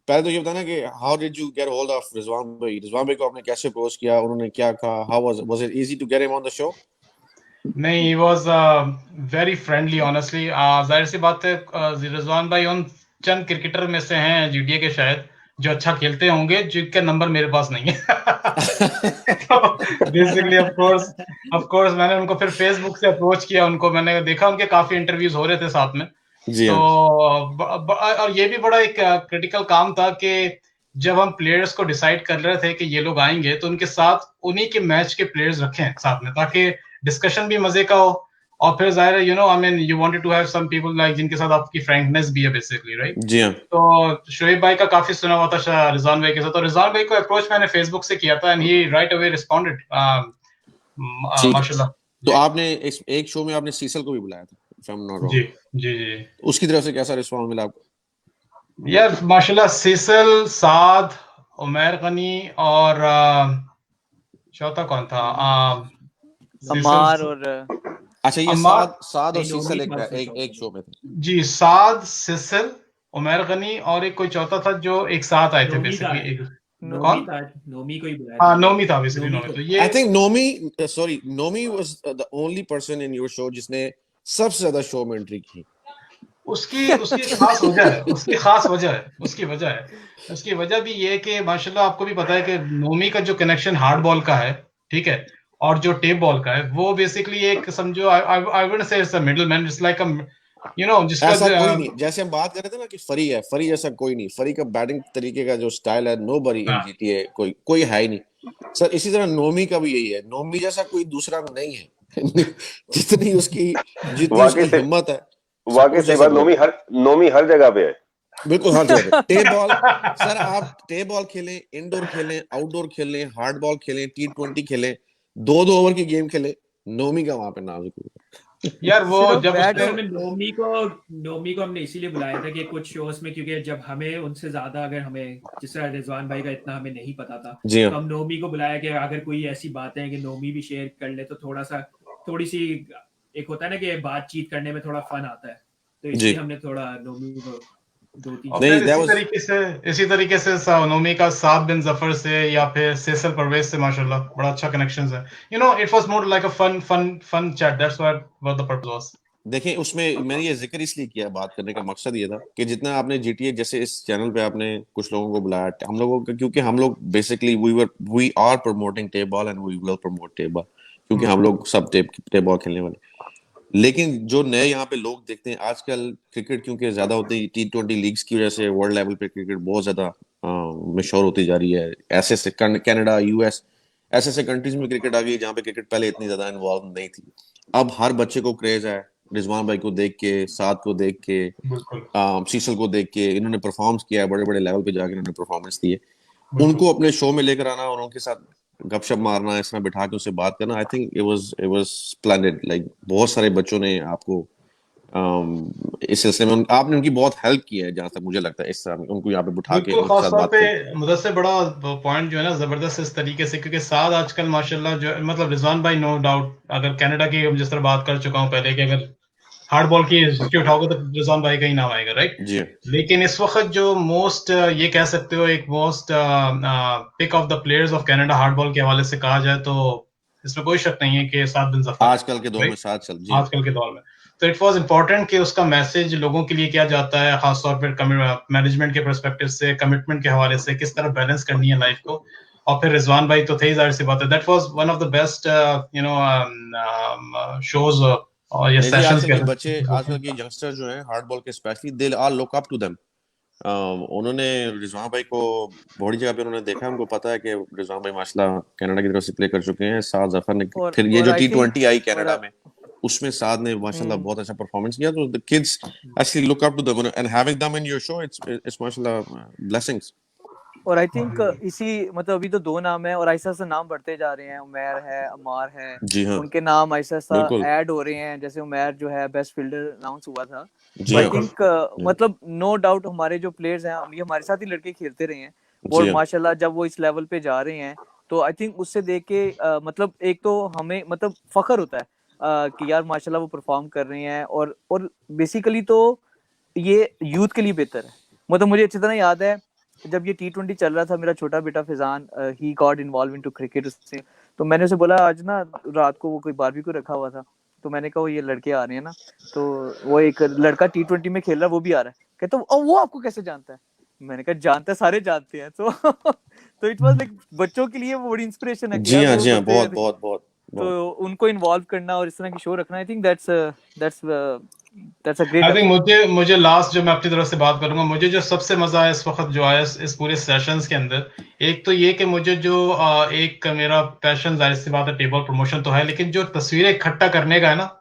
पहले तो ये बताना कि how did you get hold of Rizwan भाई को आपने कैसे अप्रोच किया, उन्होंने क्या कहा, how was it easy to get him on the show? नहीं, he was very friendly honestly. जाहिर सी बात है, रिजवान भाई उन चंद क्रिकेटर में से हैं जीटीए के शायद जो अच्छा खेलते होंगे, जिनका नंबर मेरे पास नहीं है। तो बेसिकली ऑफ कोर्स मैंने उनको फिर फेसबुक से अप्रोच किया, उनको मैंने देखा, उनके काफी इंटरव्यूज हो रहे थे साथ में। जी तो हाँ। और ये भी बड़ा एक क्रिटिकल काम था कि जब हम प्लेयर्स को डिसाइड कर रहे थे कि ये लोग आएंगे, तो उनके साथ उन्हीं के मैच के प्लेयर्स रखें साथ में, ताकि डिस्कशन भी मजे का हो, और फिर जाहिर है I mean you wanted to have some people like जिनके साथ आपकी फ्रैंकनेस भी है बेसिकली, राइट? जी हाँ। तो शोएब भाई का काफी सुना हुआ था रिजवान भाई के साथ, और रिजवान भाई को अप्रोच मैंने फेसबुक से किया था, and he right away responded ठीक। माशाल्लाह। तो आपने एक शो में आपने सीसल को भी बुलाया था, if I'm not wrong. जी जी जी। उसकी तरफ से कैसा रिस्पांस मिला आपको? यार माशाल्लाह, सीसल, साद, उमर गनी और चौथा कौन था? अमार और अच्छा, ये अम्मार, साद और नहीं, सीसल नोमी था उसमें एक शो में थे। जी, साद, सिसिल, उमर गनी और एक कोई चौथा था जो एक साथ आए थे नोमी था, बेसिकली। नो- नोमी कौन? था, नोमी को ही बुलाया हाँ, था। नोमी था बेसिकली, नोमी नोमी। को। तो I ये think Nomi was the only person in your show जिसने सबसे ज्यादा शो में एंट्री की। उसकी उसकी खास वजह है, उसकी वजह भी ये है कि माशाल्लाह आपको भी पता है कि नोमी का जो कनेक्शन हार्ड बॉल का है, ठीक है, और जो टेप बॉल का है, वो बेसिकली एक समझो, I wouldn't say it's a middleman, it's like अ जिसका ऐसा कोई नहीं, जैसे हम बात कर रहे थे ना कि फरी जैसा कोई नहीं। फरी का बैटिंग तरीके का जो स्टाइल है, नोबडी इन हाँ। जीटीए कोई है ही नहीं सर। इसी तरह नोमी का भी यही है, नोमी जैसा कोई दूसरा नहीं है। जितनी उसकी हिम्मत है, वाकई उस सही जैसा बात। कोई नोमी हर जगह पे है। बिल्कुल हर जगह पे। टेप बॉल सर, आप टेप बॉल खेलें, इंडोर खेलें, आउटडोर खेलें, हार्ड बॉल खेलें, T20 खेलें, 2-2 ओवर की गेम खेलें, नोमी का वहां पे नाम है। यार वो सिर्फ जब बैट उसने असल में नोमी को हमने इसीलिए बुलाया था कि कुछ शोज में, क्योंकि जब हमें उनसे ज्यादा, अगर हमें जिस तरह रिजवान भाई का इतना हमें नहीं पता था, जी तो हाँ। हम नोमी को बुलाया कि अगर कोई ऐसी बातें हैं कि नोमी भी शेयर कर ले, तो थोड़ी सी एक होता है ना कि बातचीत करने में थोड़ा फन आता है, तो इसलिए हमने थोड़ा नोमी को 2-3 और नहीं, फिर इसी तरीके से नोमी का साद बिन जफर से या फिर सेसल परवेज से माशाल्लाह बड़ा अच्छा कनेक्शन है। It was more like a fun chat, that's what the purpose was. देखिए, उसमें मैंने ये जिक्र इसलिए किया, बात करने का मकसद ये था कि जितना आपने जीटीए जैसे इस चैनल पे आपने कुछ लोगों को बुलाया, हम लोगों को, क्योंकि हम लोग basically we are promoting tape ball and we will promote tape ball, क्योंकि हम लोग सब टेप बॉल खेलने वाले। लेकिन जो नए यहाँ पे लोग देखते हैं आजकल क्रिकेट, क्योंकि ज्यादा होते हैं T20 लीग्स की वजह से, वर्ल्ड लेवल पे क्रिकेट बहुत ज्यादा मशहूर होती जा रही है। ऐसे कनाडा, यूएस, ऐसे कंट्रीज में क्रिकेट आ गई जहाँ पे क्रिकेट पहले इतनी ज्यादा इन्वॉल्व नहीं थी। अब हर बच्चे को क्रेज है, रिजवान भाई को देख के, साद को देख के, बिल्कुल सीसल को देख के, इन्होंने परफॉर्म्स किया है, बड़े बड़े लेवल पे जाके इन्होंने परफॉर्मेंस दी है, उनको अपने शो में लेकर आना और उनके साथ गपशप मारना, इस तरह बिठा के उनसे बात करना, I think it was splendid. Like बहुत सारे बच्चों ने आपको इस सिलसिले में आपने उनकी बहुत हेल्प की है, जहां तक मुझे लगता है, इस तरह उनको यहाँ पे बिठा के बिल्कुल, उनके खास साथ तौर बात पे कर। मुदस्सिर बड़ा पॉइंट जो है ना जबरदस्त इस तरीके से, क्योंकि साद आजकल माशाल्लाह जो मतलब रिजवान भाई नो डाउट, अगर कनाडा की हम जिस तरह बात कर चुका हूँ पहले कि अगर हार्ड बॉल की हिस्ट्री उठाओगे तो रिजवान भाई का ही नाम आएगा, राइट। जी लेकिन इस वक्त जो मोस्ट ये कह सकते हो एक most pick of the players of Canada hard ball के हवाले से कहा जाए तो इसमें कोई शक नहीं है कि साद बिन जफर, आजकल के दौर में राइट, साथ चल जी आजकल के दौर में। तो इट वाज इम्पोर्टेंट कि उसका मैसेज लोगों के लिए क्या जाता है, खासतौर पर मैनेजमेंट के पर्सपेक्टिव से, कमिटमेंट के हवाले से, किस तरह बैलेंस करनी है लाइफ को। और फिर रिजवान भाई तो थे ही, जाहिर सी बात है, that was one of the best you know shows और ये नहीं जी, सेशंस आजकल के बच्चे, के। आजकल के यंगस्टर जो हैं हार्ड बॉल के specially, they are look up to them. उन्होंने रिजवान भाई को बड़ी जगह पे उन्होंने देखा, उनको पता है कि रिजवान भाई माशाल्लाह कनाडा की तरफ से प्ले कर चुके हैं, साद जफर ने फिर ये और जो आई थिंक T20 आई और कनाडा में, उसमें साद ने माशाल्लाह बहुत अच्छा परफॉर्मेंस किया, तो the kids actually look up to them and having them in your show, it's माशाल्लाह ब्लेसिंग्स। और आई थिंक इसी मतलब अभी तो दो नाम है और ऐसा ऐसा नाम बढ़ते जा रहे हैं, उमैर है, अमार है, जी हाँ, उनके नाम ऐसा ऐसा बिल्कुल ऐड हो रहे हैं। जैसे उमैर जो है बेस्ट फील्डर अनाउंस हुआ था, जी तो आई हाँ थिंक मतलब नो डाउट हमारे जो प्लेयर्स हैं, ये हमारे साथ ही लड़के खेलते रहे हैं और जी हाँ माशाल्लाह जब वो इस लेवल पे जा रहे हैं तो आई थिंक उससे देख के मतलब एक तो हमें मतलब फख्र होता है कि यार माशाल्लाह वो परफॉर्म कर रहे हैं। और बेसिकली तो ये यूथ के लिए बेहतर है। मतलब मुझे अच्छी तरह याद है जब ये T20 चल रहा था, मेरा छोटा बेटा Faizan he got involve into cricket, उससे तो मैंने उसे बोला आज ना रात को वो कोई बारबेक्यू रखा हुआ था, तो मैंने कहा ये लड़के आ रहे हैं ना, तो वो एक लड़का T20 में खेल रहा है वो भी आ रहा है, कहता तो वो आपको कैसे जानता है? मैंने कहा जानता है, सारे जानते हैं। तो तो इट वाज लाइक बच्चों के लिए वो बड़ी इंस्पिरेशन है कि यार वो जी हाँ, बंदे, बहुत बहुत बहुत बहुत। तो उनको इन्वॉल्व करना और इस तरह की शो रखना, I think that's a great I think effort. मुझे लास्ट जो मैं अपनी तरफ से बात करूंगा, मुझे जो सबसे मजा आया इस वक्त जो आया इस पूरे सेशंस के अंदर, एक तो ये कि मुझे जो एक मेरा पैशन, जाहिर सी बात है टेबल प्रमोशन तो है, लेकिन जो तस्वीरें इकट्ठा करने का है ना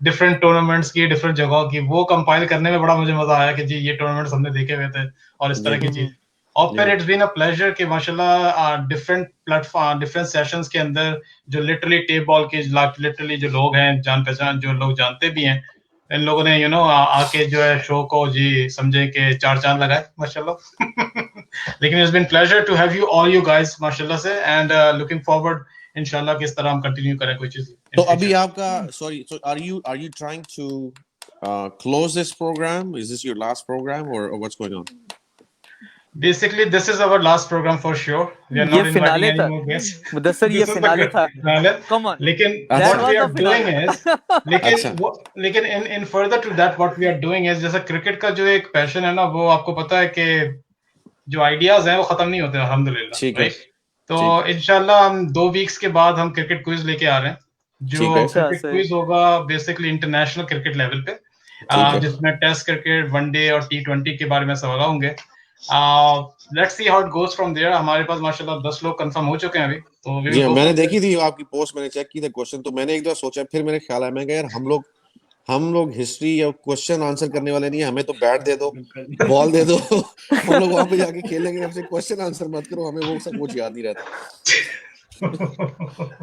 डिफरेंट टूर्नामेंट्स की, डिफरेंट जगहों की, वो कंपाइल करने में बड़ा मुझे मजा आया कि जी ये टूर्नामेंट्स हमने देखे हुए थे और इस जी तरह हाँ की चीज। और जी फिर हाँ इट्स बीन अ प्लेजर कि माशाल्लाह डिफरेंट प्लेटफॉर्म, डिफरेंट सेशंस के अंदर जो लिटरली टेप बॉल के लिटरली जो लोग हैं जान पहचान, जो लोग जानते भी हैं, इन लोगों ने यू नो आके जो है शो को जी समझे कि चार चांद लगाए माशाल्लाह। लेकिन it's been pleasure to have you all you guys माशाल्लाह से, एंड लुकिंग फॉरवर्ड इंशाल्लाह किस तरह हम कंटिन्यू करें कोई चीज तो इन अभी फ्यूचर। आपका, sorry, so are you trying to close this program? Is this your last program or what's going on? Basically this is our last program for sure, we are ये not inviting फिनाले any था more guests. Mudassar, ये This is the finale था, finale. Come on, लेकिन that what अच्छा we was are the doing finale. is, लेकिन अच्छा लेकिन in further to that what we are doing is, जैसा cricket का जो एक पैशन है ना, वो आपको पता है कि जो आइडियाज हैं वो खत्म नहीं होते अल्हम्दुलिल्लाह, ठीक है राइट। तो ठीक है इंशाल्लाह हम 2 वीक्स के बाद हम क्रिकेट क्विज लेके आ रहे हैं, जो ठीक है अच्छा क्रिकेट सही। क्विज होगा बेसिकली इंटरनेशनल क्रिकेट लेवल पे, ठीक है। जिसमें टेस्ट क्रिकेट, वनडे और T20 के बारे में सवाल होंगे। Let's see how it goes from there. हमारे पास माशाल्लाह 10 लोग कंफर्म हो चुके हैं अभी, तो वी जी विल हाँ, गो मैंने फ्रॉम देखी देयर। थी आपकी पोस्ट, मैंने चेक की था क्वेश्चन, तो मैंने एक बार सोचा, फिर मेरे ख्याल आया, मैं कहा यार हम लोग हिस्ट्री या क्वेश्चन आंसर करने वाले नहीं है, हमें तो बैट दे दो, बिल्कुल। बॉल दे दो, हम लोग वहां पे जाके खेलेंगे, हमसे क्वेश्चन आंसर मत करो, हमें वो सब कुछ याद नहीं रहता।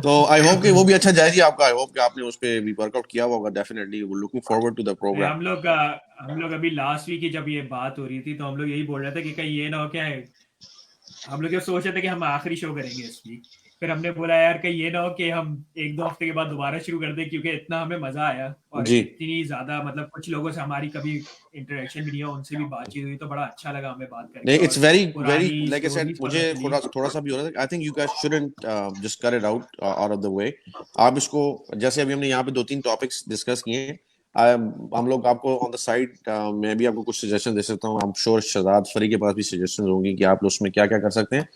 तो आई होप कि वो भी अच्छा जाए जी आपका, आई होप कि आपने उस पे भी वर्कआउट किया हुआ होगा, definitely looking forward to the नहीं, प्रोग्राम। हम लोग अभी लास्ट वीक ही जब ये बात हो रही थी तो हम लोग यही बोल रहे थे कि कहीं ये ना हो क्या है, हम लोग ये सोच रहे थे कि हम आखिरी शो करेंगे इस वीक, फिर हमने बोला यार कहीं ये ना हो कि हम 1-2 हफ्ते के बाद दोबारा शुरू कर दें, क्योंकि इतना हमें मजा आया और जी इतनी ज्यादा मतलब कुछ लोगों से हमारी कभी इंटरेक्शन भी नहीं है, उनसे भी बातचीत हुई तो बड़ा अच्छा लगा हमें बात नहीं, करके इट्स और वेरी वेरी पुरानी लाइक आई सेड, स्टोरीज मुझे पता चली। थोड़ा सा भी हो रहा था, आई think you guys shouldn't just cut it out out of the way. आप इसको, जैसे अभी हमने यहाँ पे 2-3 टॉपिक्स डिस्कस किए हैं, हम लोग आपको ऑन द साइड, मैं भी आपको कुछ सजेशन दे सकता हूँ, आई एम श्योर शहजाद फरी के पास भी सजेशन होंगी कि आप उसमें क्या क्या कर सकते हैं।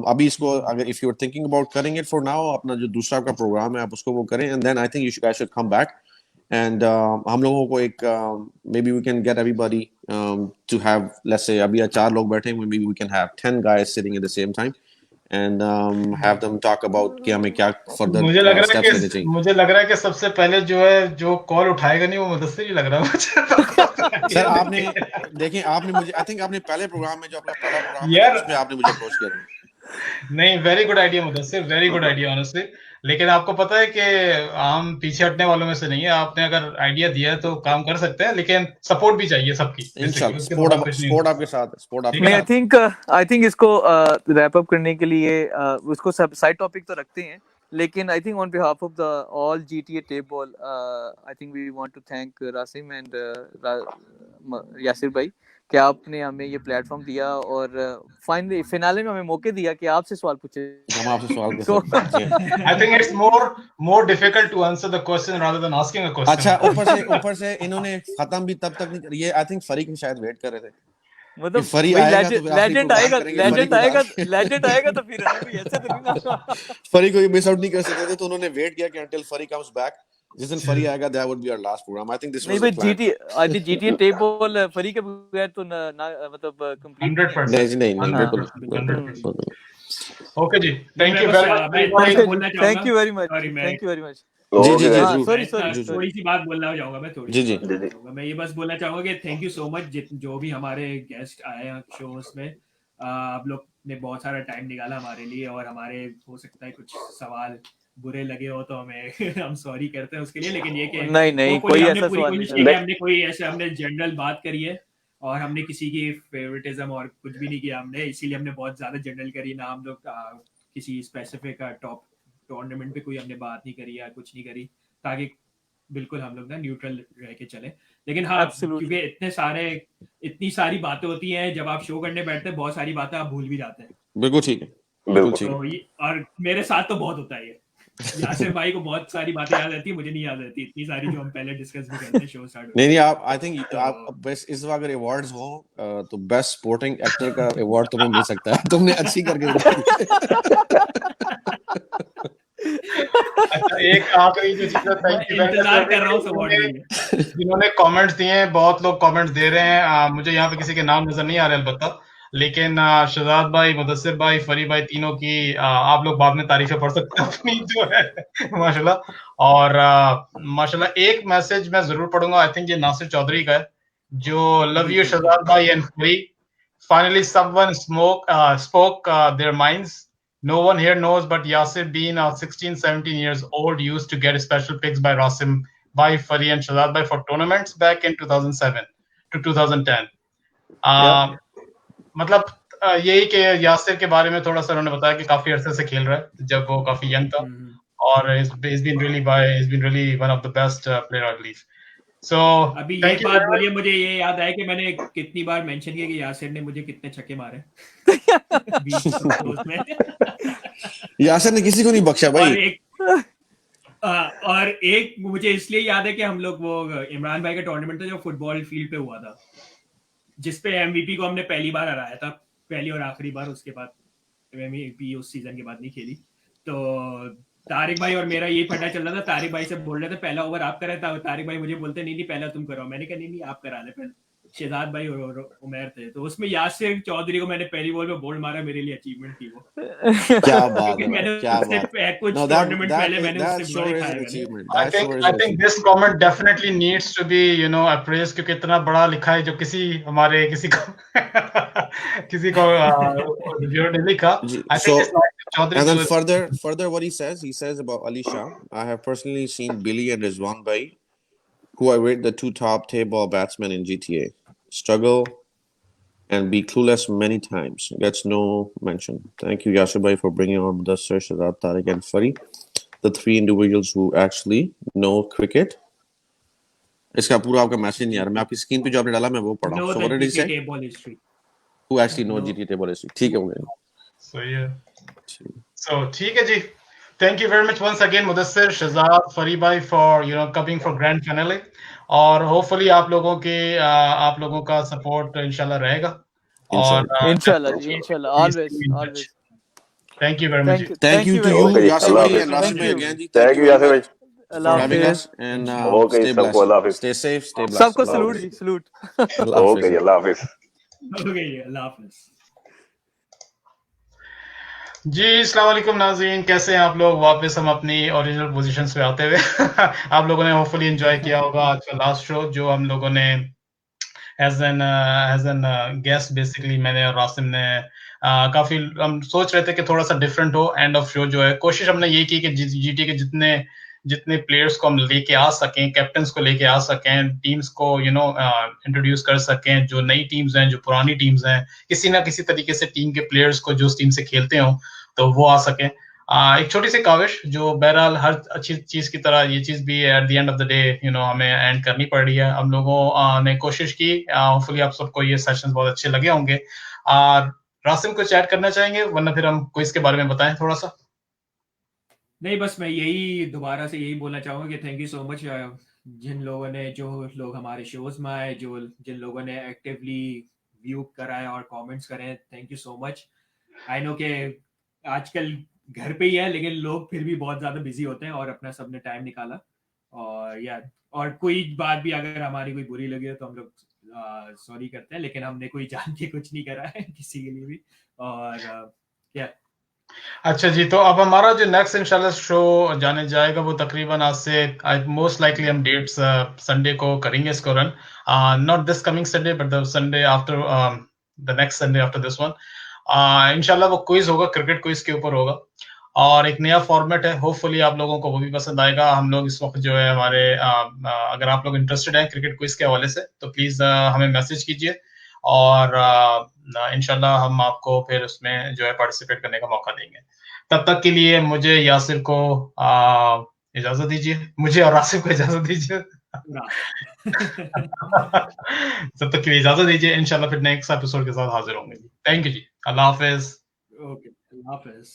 अभी इसको अगर if you are thinking about curing it for now, अपना जो दूसरा आपका प्रोग्राम है आप उसको वो करें, and then I think you guys should come back and हम लोगों को एक may be we can get everybody to have, let's say अभी 4 लोग बैठे हैं, may be we can have 10 guys sitting at the same time and have them talk about कि हमें क्या further मुझे लग रहा steps है लेने कि चाहिए। सबसे पहले जो कॉल उठाएगा नहीं वो मुदस्सिर ही लग रहा है मुझे। सर आपने देखिए आपने मुझे आई थिंक आपने पहले प्रोग्राम में जो अपना पहला प्रोग्राम है यार उसमें आपने मुझे अप्रोच किया था। नहीं, very good idea Mudassir, very good idea honestly. लेकिन आपको पता है कि हम पीछे हटने वालों में से नहीं है। आपने अगर आइडिया दिया है तो काम कर सकते हैं, लेकिन सपोर्ट भी चाहिए सबकी। बेसिकली इंशाल्लाह उसके बाद कुछ नहीं सपोर्ट होता। आपके साथ है, सपोर्ट ठीक आपके है नहीं, ना? आई थिंक इसको रैप अप करने के लिए उसको सब साइड टॉपिक तो रखते हैं, लेकिन I think on behalf of the all GTA table I think we want to thank Rasim and Yasir भाई कि आपने हमें ये प्लेटफॉर्म दिया और फाइनली फिनाले में हमें मौके दिया कि आपसे सवाल पूछे। हम आपसे सवाल कर तो सकते हैं। I think it's more difficult to answer the question rather than asking a question. अच्छा ऊपर से इन्होंने खत्म भी तब तक नहीं करी है। आई थिंक फरीक शायद वेट कर रहे थे मतलब कि फरी भाई आएगा तो फिर आखिरी लेजेंड प्रोग्राम आएगा, करेंगे, फरी लेजेंड को आएगा, उठा लेजेंड आएगा तो फिर है ना भाई, ऐसे तो नहीं ना। फरी को मिस आउट नहीं कर सकते थे, तो उन्होंने वेट किया कि until फरी comes back, जिस दिन फरी आएगा that would be our last program. I think this नहीं was भाई the plan. I think GTA table फरी के बगैर तो ना मतलब कंप्लीट नहीं है। 100%, नहीं जी, नहीं 100%, बिल्कुल 100%. Okay जी, नहीं, thank मैं you बस very much. मैं थोड़ा सा ओके बोलना जी, चाहूंगा। Thank you very much, sorry मैं थैंक यू वेरी मच। जी ओके जी जी गाइस, जरूर सॉरी मैं सॉरी थोड़ा- सॉरी थोड़ी सी बात बोलना चाहूंगा मैं थोड़ी जी सी जी बात बोलना चाहूंगा। मैं ये बस बोलना चाहूंगा कि थैंक यू सो मच जो भी हमारे गेस्ट आए हैं शोज में। आप लोग ने बहुत सारा टाइम निकाला हमारे लिए, और हमारे हो सकता है कुछ सवाल बुरे लगे हो तो हमें हम सॉरी करते हैं उसके लिए, लेकिन ये कि नहीं नहीं, hopefully कोई हमने ऐसा पूरी सवाल कोशिश नहीं की था। कि हमने कोई ऐसे हमने जनरल बात करी है, और हमने किसी की फेवरेटिज्म और कुछ भी नहीं किया हमने, इसीलिए हमने बहुत ज्यादा जनरल करी ना। हम लोग किसी स्पेसिफिक टॉप टूर्नामेंट पे कोई हमने बात नहीं करी या कुछ नहीं करी, ताकि बिल्कुल हम लोग ना न्यूट्रल रह के चले। लेकिन हाँ, Absolutely. क्योंकि इतनी सारी बातें होती हैं, जब आप शो करने बैठते हैं बहुत सारी बातें आप भूल भी जाते हैं। बिल्कुल ठीक है, बिल्कुल बिल्कुल। ठीक है। तो और मेरे साथ तो बहुत होता है ये। यासिर भाई को बहुत सारी बातें याद रहती है, मुझे नहीं याद रहती इतनी सारी जो हम पहले डिस्कस भी करते हैं शो स्टार्ट नहीं नहीं, आप आई थिंक तो- आप बेस्ट इस बार अगर अवार्ड्स हो तो बेस्ट सपोर्टिंग एक्टर का अवार्ड तुम्हें मिल सकता है। तुमने अच्छी करके अच्छा, एक आखिरी जो चीज है, थैंक यू इंतजार कर रहा हूँ उस अवार्ड के लिए। जिन्होंने कमेंट्स दिए हैं। बहुत लोग कमेंट्स दे रहे हैं। मुझे यहाँ पे किसी के नाम नजर नहीं आ रहे अलबत्ता, लेकिन शहजाद भाई, मुदस्सिर भाई, फरी भाई, तीनों की आप लोग बाद में तारीफें पढ़ सकते हैं अपनी जो है माशाल्लाह। और माशाल्लाह एक मैसेज मैं जरूर पढ़ूंगा, आई थिंक ये नासिर चौधरी का है, जो लव यू शहजाद भाई एंड फरी, finally someone spoke their minds. No one here knows, but Yasir, being 16, 17 years old, used to get special picks by Rasim, by Fari and Shahzad Bhai for tournaments back in 2007 to 2010. मतलब यही कि यासिर के बारे में थोड़ा सा उन्होंने बताया कि काफी अरसे से खेल रहा है, जब वो काफी यंग था, और he's been really one of the best player, I believe. So अभी ये thank you बात very much. बोलिए, मुझे ये याद आया कि मैंने कितनी बार मेंशन किया कि यासिर ने मुझे कितने छक्के मारे 20 shows में। यासिर ने किसी को नहीं बख्शा भाई। और एक मुझे इसलिए याद है कि हम लोग वो इमरान भाई का टूर्नामेंट था जो फुटबॉल फील्ड पे हुआ था, जिसपे एमवीपी को हमने पहली बार हराया था, पहली और आखिरी बार। उसके बाद एमवीपी उस सीजन के बाद नहीं खेली। तो तारिक भाई और मेरा यही फटा चल रहा था। तारिक भाई से बोल रहे थे पहला ओवर आप करा था, तारिक भाई मुझे बोलते नहीं पहला तुम करो। मैंने कहा नहीं आप करा ले पहले। शहजाद भाई और उमर थे, तो उसमें यासिर चौधरी को मैंने पहली बॉल में बोल्ड मारा, मेरे लिए अचीवमेंट थी वो। क्या बात है, मैंने क्या उससे बात। कुछ No, टूर्नामेंट that पहले मैंने that उससे sure बुरा is खाया an मैंने। achievement. I That think sure is an achievement. this comment definitely needs to be appraised, क्योंकि इतना बड़ा लिखा है जो किसी हमारे किसी को रिव्यूअर ने लिखा। I So, think it's like Chaudhary and then जो- further what he says about Ali Shah. I have personally seen Billy and Rizwan Bhai, who I rate the two top table batsmen in GTA, struggle and be clueless many times. Gets no mention. Thank you, Yasir Bhai, for bringing on Mudassir, Shahzad, Tariq, and Fari, the three individuals who actually know cricket. इसका पूरा आपका message नहीं आ रहा, मैं आपकी screen पे जो आपने डाला मैं वो पढ़ा हूँ। So what did he say? Ball history. Who actually know GTA table history? ठीक है हो गया। So yeah. So ठीक है जी। Thank you very much once again, Mudassir, Shahzad, Fari bhai, for coming for grand finale. और hopefully आप लोगों का support इंशाल्लाह रहेगा। और इंशाल्लाह always Thank you very much. Thank you to very you, much. Yasir Allah Bhai Hafiz. and Rasim Bhai Thank you. again जी। Thank you, very Yasir much bhai. for having Allah us and Okay, stay सबको Allah blessed, Hafiz. stay safe, stay blessed. सबको Allah salute Hafiz. जी, salute. Allah Hafiz. Okay, Allah Hafiz. Okay, Allah Hafiz. जी अस्सलाम वालेकुम नाज़रीन, कैसे हैं आप लोग। वापस हम अपनी ओरिजिनल पोजीशंस पे आते हुए आप लोगों ने होपफुली एंजॉय किया होगा आज का लास्ट शो जो हम लोगों ने एज एन गेस्ट बेसिकली मैंने और रासिम ने काफी हम सोच रहे थे कि थोड़ा सा डिफरेंट हो। एंड ऑफ शो जो है कोशिश हमने ये की कि जीटी के जितने जितने प्लेयर्स को हम लेके आ सकें, कैप्टन्स को लेके आ सकें, टीम्स को इंट्रोड्यूस कर सकें, जो नई टीम्स हैं, जो पुरानी टीम्स हैं, किसी ना किसी तरीके से टीम के प्लेयर्स को जो उस टीम से खेलते हो तो वो आ सकें। एक छोटी सी काविश जो बहरहाल हर अच्छी चीज की तरह ये चीज भी at the end of the day हमें एंड करनी पड़ रही है। हम लोगों ने कोशिश की, होपफुली आप सबको ये सेशंस बहुत अच्छे लगे होंगे। रासिम कुछ ऐड करना चाहेंगे, वरना फिर हम क्विज के बारे में बताएं थोड़ा सा। नहीं, बस मैं यही दोबारा से यही बोलना चाहूँगा कि थैंक यू सो मच जिन लोगों ने, जो लोग हमारे शोज में आए, जो जिन लोगों ने एक्टिवली व्यू कराए और कमेंट्स करें, thank you so much. I know कि आजकल घर पे ही है, लेकिन लोग फिर भी बहुत ज़्यादा बिजी होते हैं और अपना सबने टाइम निकाला। और यार, और कोई बात भी अगर हमारी कोई बुरी लगी हो तो हम लोग सॉरी करते हैं, लेकिन हमने कोई जान के कुछ नहीं करा है किसी के लिए भी। और क्या अच्छा जी, तो अब हमारा जो नेक्स्ट इंशाल्लाह शो जाने जाएगा वो तकरीबन आज से मोस्ट लाइकली हम डेट्स संडे को करेंगे इसको run, not this coming Sunday but the Sunday after, the next Sunday after this one. इंशाल्लाह वो क्विज होगा, क्रिकेट क्विज के ऊपर होगा और एक नया फॉर्मेट है। होपफुली आप लोगों को वो भी पसंद आएगा। हम लोग इस वक्त जो है हमारे अगर आप लोग इंटरेस्टेड हैं क्रिकेट क्विज के हवाले से तो प्लीज हमें मैसेज कीजिए और इंशाल्लाह हम आपको फिर उसमें जो है पार्टिसिपेट करने का मौका देंगे। तब तक के लिए मुझे यासिर को इजाजत दीजिए, मुझे और आसिफ को इजाजत दीजिए। तब तक के लिए इजाजत दीजिए, इंशाल्लाह फिर नेक्स्ट एपिसोड के साथ हाजिर होंगे। थैंक यू जी, अल्लाह हाफिज। ओके, अल्लाह हाफिज।